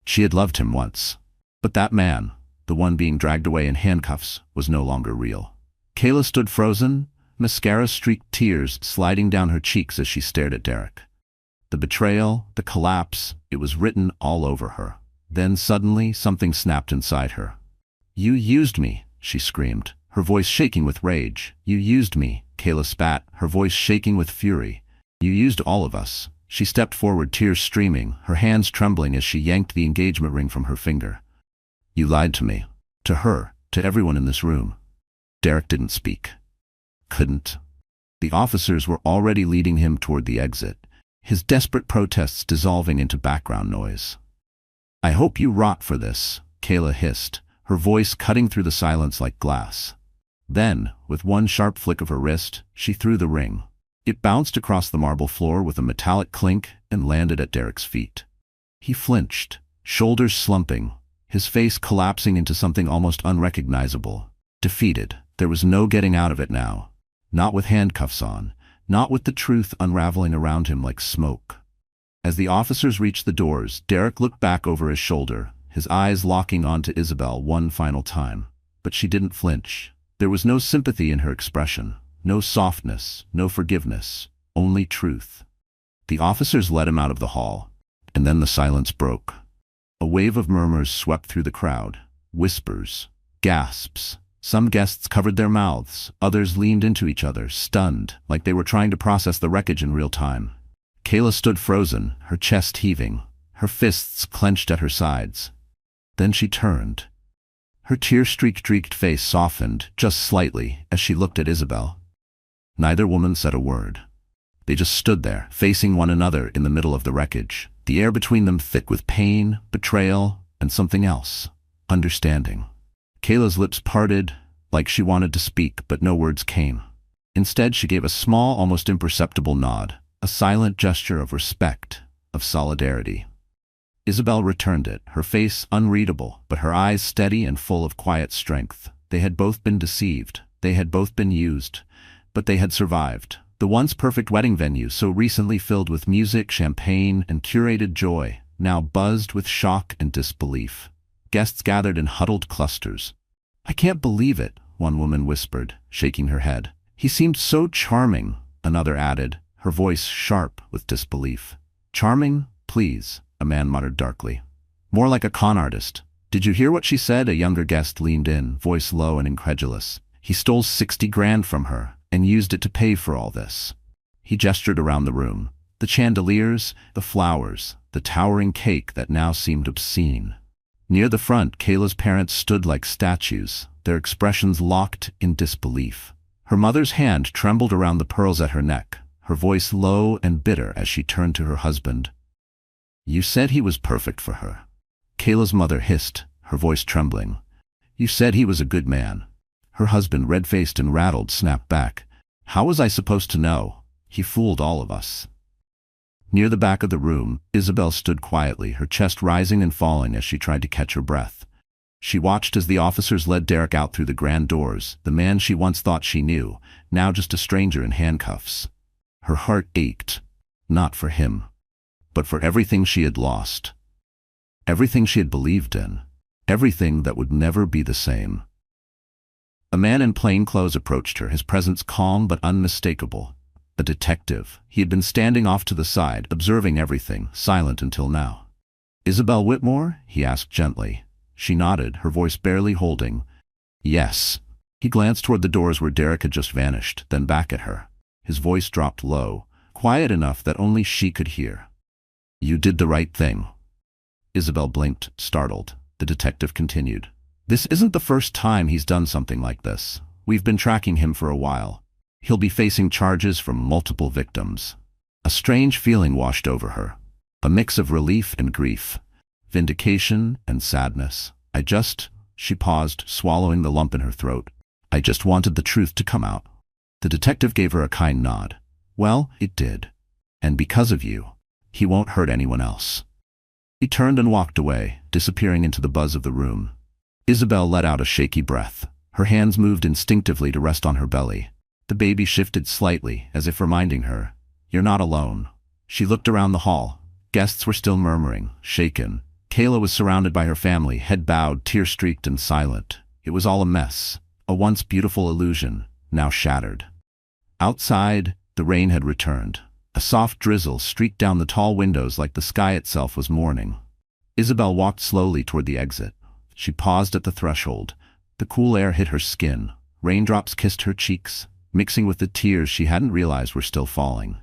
Speaker 1: She had loved him once. But that man, the one being dragged away in handcuffs, was no longer real. Kayla stood frozen, mascara-streaked tears sliding down her cheeks as she stared at Derek. The betrayal, the collapse, it was written all over her. Then suddenly, something snapped inside her. You used me, she screamed, her voice shaking with rage. You used me, Kayla spat, her voice shaking with fury. You used all of us. She stepped forward, tears streaming, her hands trembling as she yanked the engagement ring from her finger. You lied to me. To her, to everyone in this room. Derek didn't speak. Couldn't. The officers were already leading him toward the exit, his desperate protests dissolving into background noise. I hope you rot for this, Kayla hissed, her voice cutting through the silence like glass. Then, with one sharp flick of her wrist, she threw the ring. It bounced across the marble floor with a metallic clink and landed at Derek's feet. He flinched, shoulders slumping, his face collapsing into something almost unrecognizable. Defeated, there was no getting out of it now. Not with handcuffs on, not with the truth unraveling around him like smoke. As the officers reached the doors, Derek looked back over his shoulder, his eyes locking onto Isabel one final time. But she didn't flinch. There was no sympathy in her expression, no softness, no forgiveness, only truth. The officers led him out of the hall, and then the silence broke. A wave of murmurs swept through the crowd, whispers, gasps. Some guests covered their mouths, others leaned into each other, stunned, like they were trying to process the wreckage in real time. Kayla stood frozen, her chest heaving, her fists clenched at her sides. Then she turned. Her tear-streaked face softened, just slightly, as she looked at Isabel. Neither woman said a word. They just stood there, facing one another in the middle of the wreckage, the air between them thick with pain, betrayal, and something else, understanding. Kayla's lips parted, like she wanted to speak, but no words came. Instead, she gave a small, almost imperceptible nod, a silent gesture of respect, of solidarity. Isabel returned it, her face unreadable, but her eyes steady and full of quiet strength. They had both been deceived, they had both been used, but they had survived. The once perfect wedding venue, so recently filled with music, champagne, and curated joy, now buzzed with shock and disbelief. Guests gathered in huddled clusters. "I can't believe it," one woman whispered, shaking her head. "He seemed so charming," another added, her voice sharp with disbelief. "Charming? Please," a man muttered darkly. "More like a con artist." "Did you hear what she said?" A younger guest leaned in, voice low and incredulous. "He stole 60 grand from her and used it to pay for all this." He gestured around the room. The chandeliers, the flowers, the towering cake that now seemed obscene. Near the front, Kayla's parents stood like statues, their expressions locked in disbelief. Her mother's hand trembled around the pearls at her neck, her voice low and bitter as she turned to her husband. "You said he was perfect for her." Kayla's mother hissed, her voice trembling. "You said he was a good man." Her husband, red-faced and rattled, snapped back. "How was I supposed to know? He fooled all of us." Near the back of the room, Isabel stood quietly, her chest rising and falling as she tried to catch her breath. She watched as the officers led Derek out through the grand doors, the man she once thought she knew, now just a stranger in handcuffs. Her heart ached, not for him, but for everything she had lost. Everything she had believed in. Everything that would never be the same. A man in plain clothes approached her, his presence calm but unmistakable. A detective. He had been standing off to the side, observing everything, silent until now. "Isabel Whitmore?" he asked gently. She nodded, her voice barely holding. "Yes." He glanced toward the doors where Derek had just vanished, then back at her. His voice dropped low, quiet enough that only she could hear. "You did the right thing." Isabel blinked, startled. The detective continued. "This isn't the first time he's done something like this. We've been tracking him for a while. He'll be facing charges from multiple victims." A strange feeling washed over her, a mix of relief and grief, vindication and sadness. She paused, swallowing the lump in her throat. "I just wanted the truth to come out." The detective gave her a kind nod. "Well, it did. And because of you, he won't hurt anyone else." He turned and walked away, disappearing into the buzz of the room. Isabel let out a shaky breath. Her hands moved instinctively to rest on her belly. The baby shifted slightly, as if reminding her, "You're not alone." She looked around the hall. Guests were still murmuring, shaken. Kayla was surrounded by her family, head bowed, tear-streaked and silent. It was all a mess, a once beautiful illusion, now shattered. Outside, the rain had returned. A soft drizzle streaked down the tall windows like the sky itself was mourning. Isabel walked slowly toward the exit. She paused at the threshold. The cool air hit her skin. Raindrops kissed her cheeks, mixing with the tears she hadn't realized were still falling.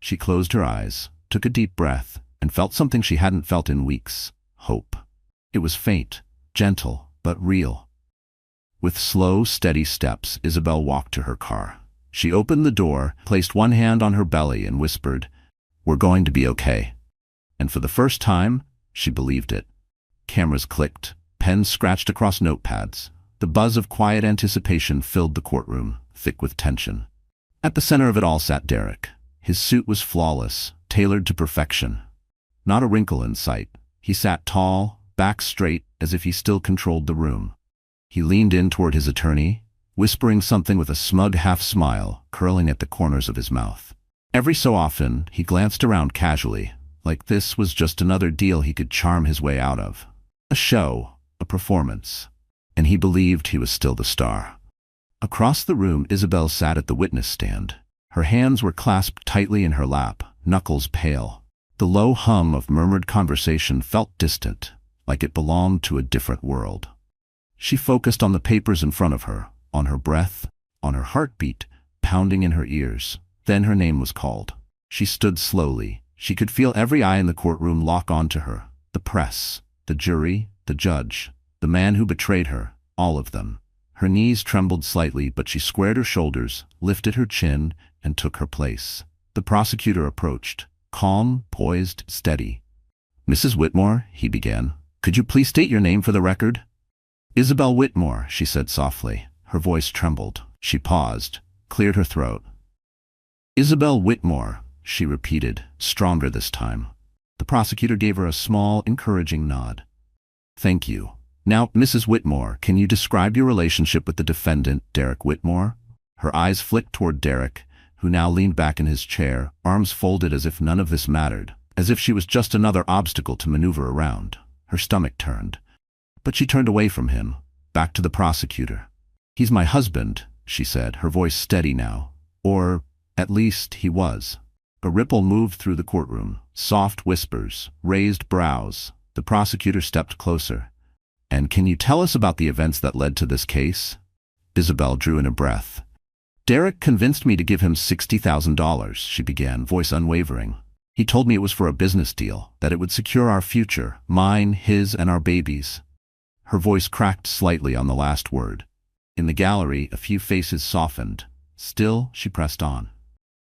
Speaker 1: She closed her eyes, took a deep breath, and felt something she hadn't felt in weeks: hope. It was faint, gentle, but real. With slow, steady steps, Isabel walked to her car. She opened the door, placed one hand on her belly, and whispered, "We're going to be okay." And for the first time, she believed it. Cameras clicked, pens scratched across notepads. The buzz of quiet anticipation filled the courtroom, thick with tension. At the center of it all sat Derek. His suit was flawless, tailored to perfection. Not a wrinkle in sight. He sat tall, back straight, as if he still controlled the room. He leaned in toward his attorney, whispering something with a smug half-smile curling at the corners of his mouth. Every so often, he glanced around casually, like this was just another deal he could charm his way out of. A show, a performance. And he believed he was still the star. Across the room, Isabel sat at the witness stand. Her hands were clasped tightly in her lap, knuckles pale. The low hum of murmured conversation felt distant, like it belonged to a different world. She focused on the papers in front of her, on her breath, on her heartbeat, pounding in her ears. Then her name was called. She stood slowly. She could feel every eye in the courtroom lock onto her. The press, the jury, the judge, the man who betrayed her, all of them. Her knees trembled slightly, but she squared her shoulders, lifted her chin, and took her place. The prosecutor approached, calm, poised, steady. "Mrs. Whitmore," he began, "could you please state your name for the record?" "Isabel Whitmore," she said softly. Her voice trembled. She paused, cleared her throat. "Isabel Whitmore," she repeated, stronger this time. The prosecutor gave her a small, encouraging nod. "Thank you. Now, Mrs. Whitmore, can you describe your relationship with the defendant, Derek Whitmore?" Her eyes flicked toward Derek, who now leaned back in his chair, arms folded as if none of this mattered, as if she was just another obstacle to maneuver around. Her stomach turned. But she turned away from him, back to the prosecutor. "He's my husband," she said, her voice steady now. Or, at least, he was. A ripple moved through the courtroom, soft whispers, raised brows. The prosecutor stepped closer. "And can you tell us about the events that led to this case?" Isabel drew in a breath. "Derek convinced me to give him $60,000, she began, voice unwavering. "He told me it was for a business deal, that it would secure our future, mine, his, and our babies." Her voice cracked slightly on the last word. In the gallery, a few faces softened. Still, she pressed on.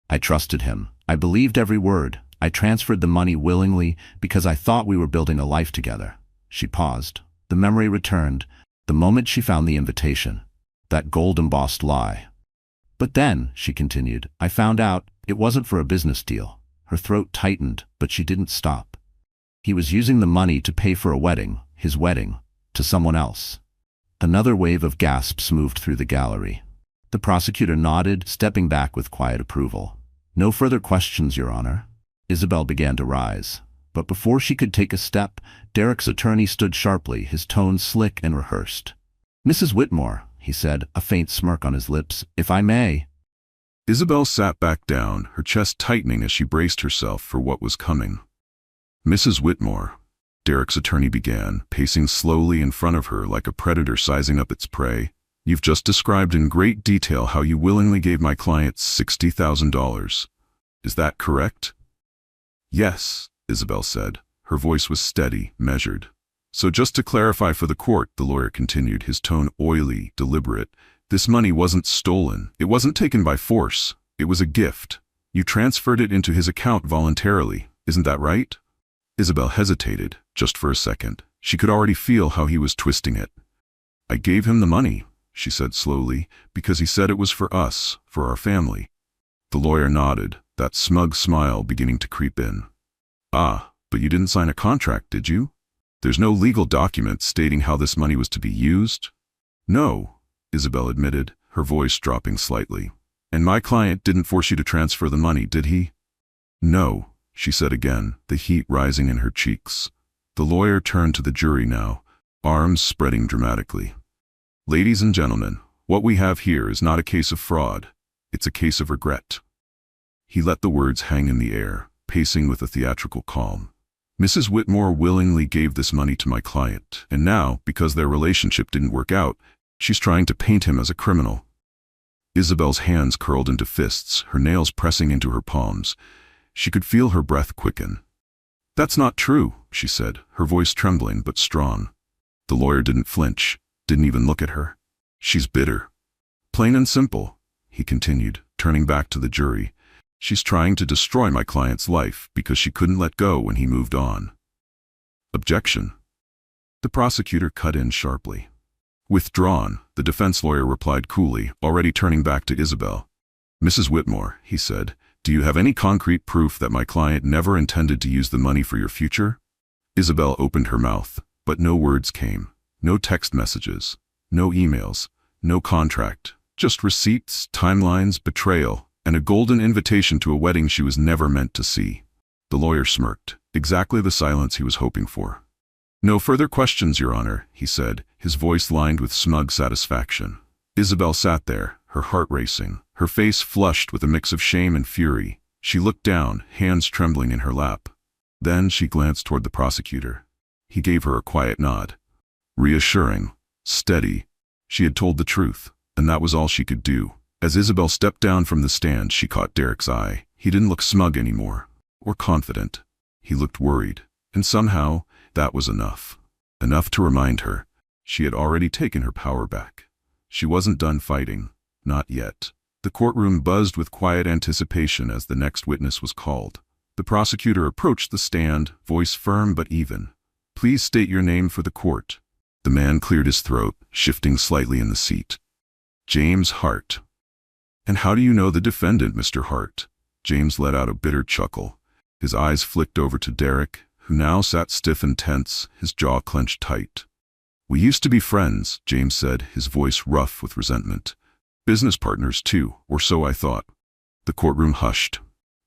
Speaker 1: "I trusted him. I believed every word. I transferred the money willingly because I thought we were building a life together." She paused. The memory returned, the moment she found the invitation. That gold-embossed lie. "But then," she continued, "I found out it wasn't for a business deal." Her throat tightened, but she didn't stop. "He was using the money to pay for a wedding, his wedding, to someone else." Another wave of gasps moved through the gallery. The prosecutor nodded, stepping back with quiet approval. "No further questions, Your Honor." Isabel began to rise. But before she could take a step, Derek's attorney stood sharply, his tone slick and rehearsed. "Mrs. Whitmore," he said, a faint smirk on his lips, "if I may."
Speaker 2: Isabel sat back down, her chest tightening as she braced herself for what was coming. "Mrs. Whitmore," Derek's attorney began, pacing slowly in front of her like a predator sizing up its prey, "you've just described in great detail how you willingly gave my client $60,000. Is that correct?" "Yes," Isabel said. Her voice was steady, measured. "So just to clarify for the court," the lawyer continued, his tone oily, deliberate, "this money wasn't stolen. It wasn't taken by force. It was a gift. You transferred it into his account voluntarily. Isn't that right?" Isabel hesitated, just for a second. She could already feel how he was twisting it. "I gave him the money," she said slowly, "because he said it was for us, for our family." The lawyer nodded, that smug smile beginning to creep in. "Ah, but you didn't sign a contract, did you? There's no legal document stating how this money was to be used?" "No," Isabel admitted, her voice dropping slightly. "And my client didn't force you to transfer the money, did he?" "No," she said again, the heat rising in her cheeks. The lawyer turned to the jury now, arms spreading dramatically. "Ladies and gentlemen, what we have here is not a case of fraud. It's a case of regret." He let the words hang in the air, pacing with a theatrical calm. "Mrs. Whitmore willingly gave this money to my client, and now, because their relationship didn't work out, she's trying to paint him as a criminal." Isabel's hands curled into fists, her nails pressing into her palms. She could feel her breath quicken. "That's not true," she said, her voice trembling but strong. The lawyer didn't flinch, didn't even look at her. "She's bitter. Plain and simple," he continued, turning back to the jury. "She's trying to destroy my client's life because she couldn't let go when he moved on." "Objection." The prosecutor cut in sharply. "Withdrawn," the defense lawyer replied coolly, already turning back to Isabel. "Mrs. Whitmore," he said, "do you have any concrete proof that my client never intended to use the money for your future?" Isabel opened her mouth, but no words came. No text messages, no emails, no contract, just receipts, timelines, betrayal, and a golden invitation to a wedding she was never meant to see. The lawyer smirked, exactly the silence he was hoping for. "No further questions, Your Honor," he said, his voice lined with smug satisfaction. Isabel sat there, her heart racing, her face flushed with a mix of shame and fury. She looked down, hands trembling in her lap. Then she glanced toward the prosecutor. He gave her a quiet nod. Reassuring, steady. She had told the truth, and that was all she could do. As Isabel stepped down from the stand, she caught Derek's eye. He didn't look smug anymore, or confident. He looked worried, and somehow that was enough. Enough to remind her she had already taken her power back. She wasn't done fighting, not yet. The courtroom buzzed with quiet anticipation as the next witness was called. The prosecutor approached the stand, voice firm but even. "Please state your name for the court." The man cleared his throat, shifting slightly in the seat. "James Hart." "And how do you know the defendant, Mr. Hart?" James let out a bitter chuckle. His eyes flicked over to Derek, who now sat stiff and tense, his jaw clenched tight. "We used to be friends," James said, his voice rough with resentment. "Business partners, too, or so I thought." The courtroom hushed.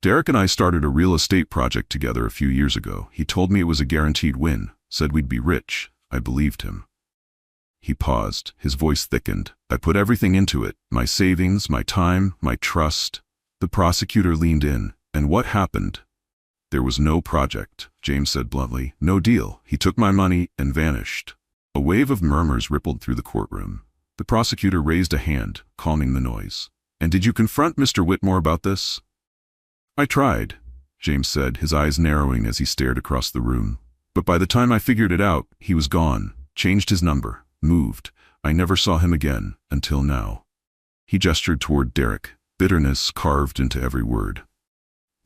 Speaker 2: "Derek and I started a real estate project together a few years ago. He told me it was a guaranteed win, said we'd be rich. I believed him." He paused, his voice thickened. "I put everything into it, my savings, my time, my trust." The prosecutor leaned in. "And what happened?" "There was no project," James said bluntly. "No deal. He took my money and vanished." A wave of murmurs rippled through the courtroom. The prosecutor raised a hand, calming the noise. "And did you confront Mr. Whitmore about this?" "I tried," James said, his eyes narrowing as he stared across the room. "But by the time I figured it out, he was gone, changed his number, moved. I never saw him again, until now." He gestured toward Derek, bitterness carved into every word.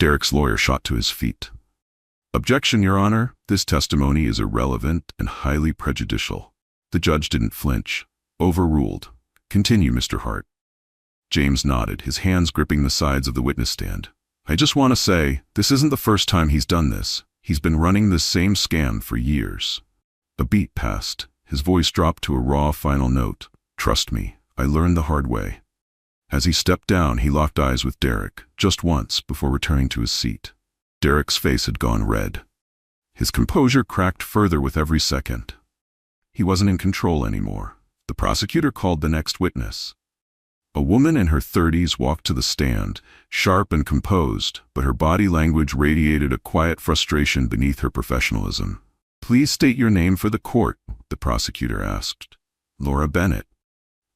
Speaker 2: Derek's lawyer shot to his feet. "Objection, Your Honor. This testimony is irrelevant and highly prejudicial." The judge didn't flinch. "Overruled. Continue, Mr. Hart." James nodded, his hands gripping the sides of the witness stand. "I just want to say, this isn't the first time he's done this. He's been running this same scam for years." A beat passed. His voice dropped to a raw final note. "Trust me, I learned the hard way." As he stepped down, he locked eyes with Derek, just once before returning to his seat. Derek's face had gone red. His composure cracked further with every second. He wasn't in control anymore. The prosecutor called the next witness. A woman in her 30s walked to the stand, sharp and composed, but her body language radiated a quiet frustration beneath her professionalism. "Please state your name for the court," the prosecutor asked. "Laura Bennett."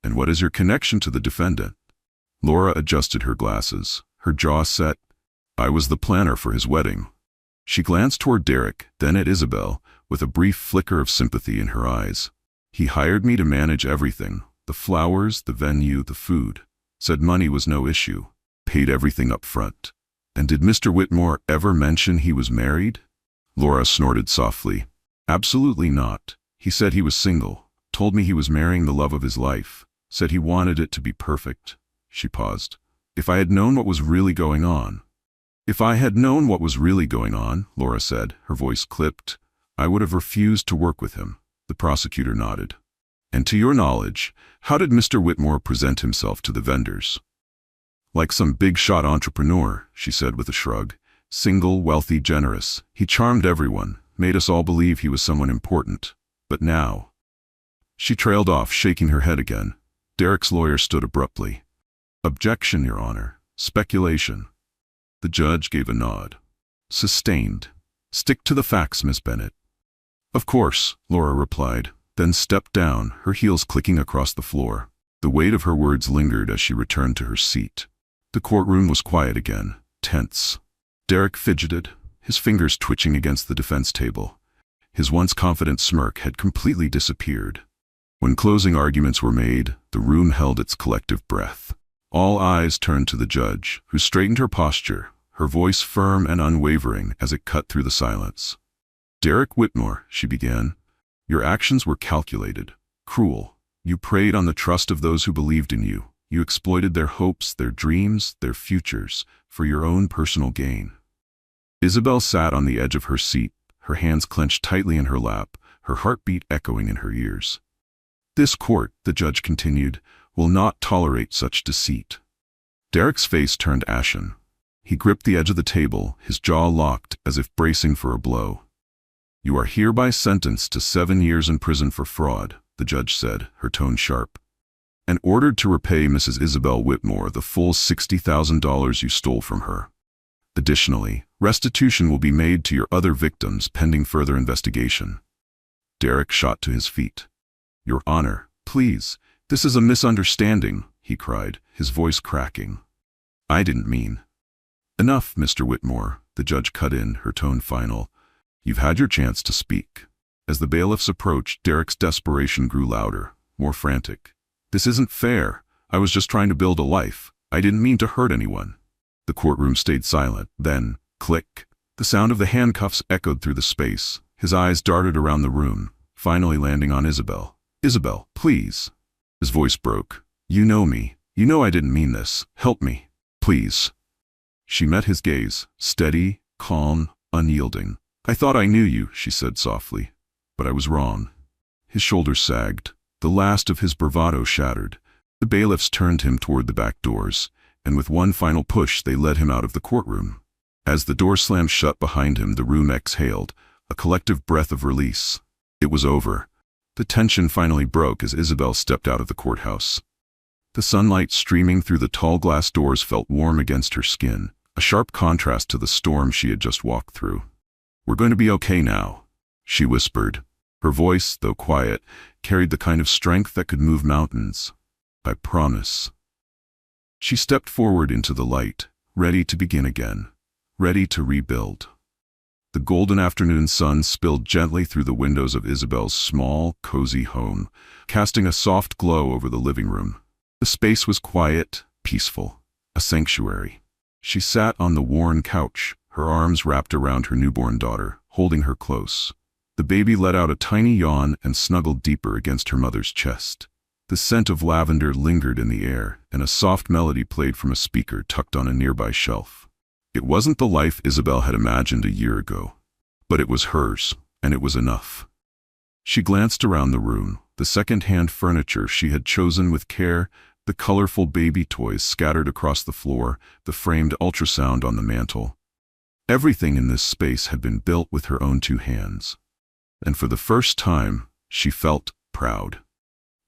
Speaker 2: "And what is your connection to the defendant?" Laura adjusted her glasses, her jaw set. "I was the planner for his wedding." She glanced toward Derek, then at Isabel, with a brief flicker of sympathy in her eyes. "He hired me to manage everything, the flowers, the venue, the food. Said money was no issue. Paid everything up front." "And did Mr. Whitmore ever mention he was married?" Laura snorted softly. "Absolutely not. He said he was single, told me he was marrying the love of his life, said he wanted it to be perfect." She paused. "If I had known what was really going on." "If I had known what was really going on," Laura said, her voice clipped, "I would have refused to work with him." The prosecutor nodded. "And to your knowledge, how did Mr. Whitmore present himself to the vendors?" "Like some big-shot entrepreneur," she said with a shrug. "Single, wealthy, generous. He charmed everyone, made us all believe he was someone important. But now—" She trailed off, shaking her head again. Derek's lawyer stood abruptly. "Objection, Your Honor. Speculation." The judge gave a nod. "Sustained. Stick to the facts, Miss Bennett." "Of course," Laura replied, then stepped down, her heels clicking across the floor. The weight of her words lingered as she returned to her seat. The courtroom was quiet again, tense. Derek fidgeted, his fingers twitching against the defense table. His once confident smirk had completely disappeared. When closing arguments were made, the room held its collective breath. All eyes turned to the judge, who straightened her posture, her voice firm and unwavering as it cut through the silence. "Derek Whitmore," she began, "your actions were calculated, cruel. You preyed on the trust of those who believed in you. You exploited their hopes, their dreams, their futures, for your own personal gain." Isabel sat on the edge of her seat, her hands clenched tightly in her lap, her heartbeat echoing in her ears. "This court," the judge continued, "will not tolerate such deceit." Derek's face turned ashen. He gripped the edge of the table, his jaw locked as if bracing for a blow. "You are hereby sentenced to 7 years in prison for fraud," the judge said, her tone sharp. and ordered to repay Mrs. Isabel Whitmore the full $60,000 you stole from her. Additionally, restitution will be made to your other victims pending further investigation. Derek shot to his feet. Your Honor, please, this is a misunderstanding, he cried, his voice cracking. I didn't mean. Enough, Mr. Whitmore, the judge cut in, her tone final. You've had your chance to speak. As the bailiffs approached, Derek's desperation grew louder, more frantic. This isn't fair. I was just trying to build a life. I didn't mean to hurt anyone. The courtroom stayed silent. Then, click. The sound of the handcuffs echoed through the space. His eyes darted around the room, finally landing on Isabel. Isabel, please. His voice broke. You know me. You know I didn't mean this. Help me. Please. She met his gaze, steady, calm, unyielding. I thought I knew you, she said softly. But I was wrong. His shoulders sagged. The last of his bravado shattered. The bailiffs turned him toward the back doors, and with one final push they led him out of the courtroom. As the door slammed shut behind him, the room exhaled, a collective breath of release. It was over. The tension finally broke as Isabel stepped out of the courthouse. The sunlight streaming through the tall glass doors felt warm against her skin, a sharp contrast to the storm she had just walked through. We're going to be okay now, she whispered. Her voice, though quiet, carried the kind of strength that could move mountains. I promise. She stepped forward into the light, ready to begin again, ready to rebuild. The golden afternoon sun spilled gently through the windows of Isabel's small, cozy home, casting a soft glow over the living room. The space was quiet, peaceful, a sanctuary. She sat on the worn couch, her arms wrapped around her newborn daughter, holding her close. The baby let out a tiny yawn and snuggled deeper against her mother's chest. The scent of lavender lingered in the air, and a soft melody played from a speaker tucked on a nearby shelf. It wasn't the life Isabel had imagined a year ago, but it was hers, and it was enough. She glanced around the room, the second-hand furniture she had chosen with care, the colorful baby toys scattered across the floor, the framed ultrasound on the mantel. Everything in this space had been built with her own two hands. And for the first time, she felt proud.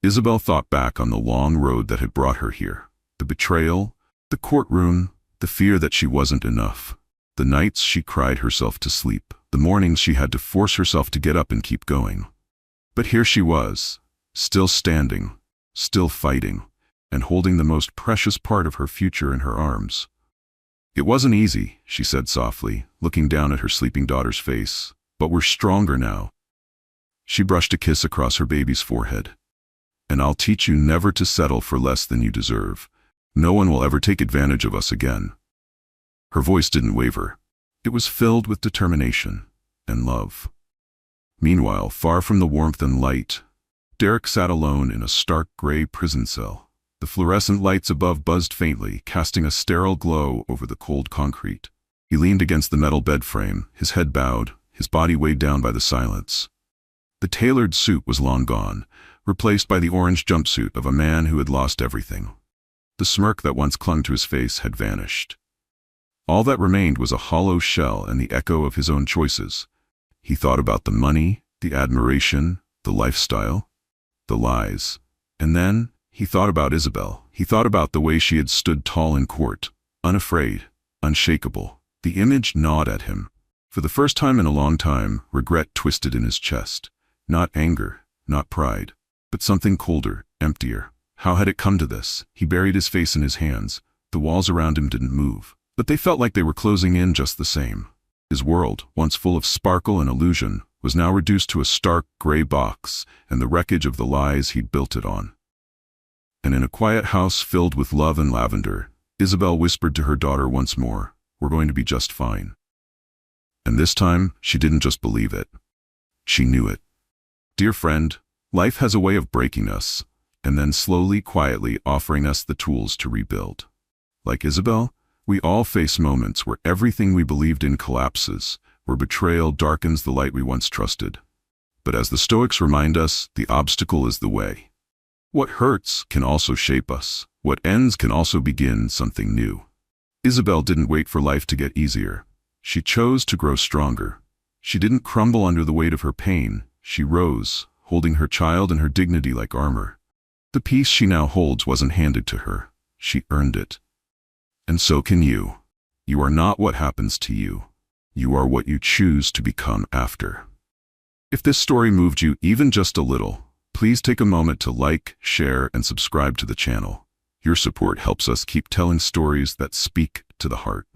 Speaker 2: Isabel thought back on the long road that had brought her here. The betrayal, the courtroom, the fear that she wasn't enough. The nights she cried herself to sleep, the mornings she had to force herself to get up and keep going. But here she was, still standing, still fighting, and holding the most precious part of her future in her arms. It wasn't easy, she said softly, looking down at her sleeping daughter's face, but we're stronger now. She brushed a kiss across her baby's forehead. And I'll teach you never to settle for less than you deserve. No one will ever take advantage of us again. Her voice didn't waver. It was filled with determination and love. Meanwhile, far from the warmth and light, Derek sat alone in a stark gray prison cell. The fluorescent lights above buzzed faintly, casting a sterile glow over the cold concrete. He leaned against the metal bed frame, his head bowed, his body weighed down by the silence. The tailored suit was long gone, replaced by the orange jumpsuit of a man who had lost everything. The smirk that once clung to his face had vanished. All that remained was a hollow shell and the echo of his own choices. He thought about the money, the admiration, the lifestyle, the lies. And then, he thought about Isabel. He thought about the way she had stood tall in court, unafraid, unshakable. The image gnawed at him. For the first time in a long time, regret twisted in his chest. Not anger, not pride, but something colder, emptier. How had it come to this? He buried his face in his hands. The walls around him didn't move, but they felt like they were closing in just the same. His world, once full of sparkle and illusion, was now reduced to a stark gray box and the wreckage of the lies he'd built it on. And in a quiet house filled with love and lavender, Isabel whispered to her daughter once more, "We're going to be just fine." And this time, she didn't just believe it. She knew it. Dear friend, life has a way of breaking us, and then slowly, quietly offering us the tools to rebuild. Like Isabel, we all face moments where everything we believed in collapses, where betrayal darkens the light we once trusted. But as the Stoics remind us, the obstacle is the way. What hurts can also shape us. What ends can also begin something new. Isabel didn't wait for life to get easier. She chose to grow stronger. She didn't crumble under the weight of her pain. She rose, holding her child and her dignity like armor. The peace she now holds wasn't handed to her. She earned it. And so can you. You are not what happens to you. You are what you choose to become after. If this story moved you even just a little, please take a moment to like, share, and subscribe to the channel. Your support helps us keep telling stories that speak to the heart.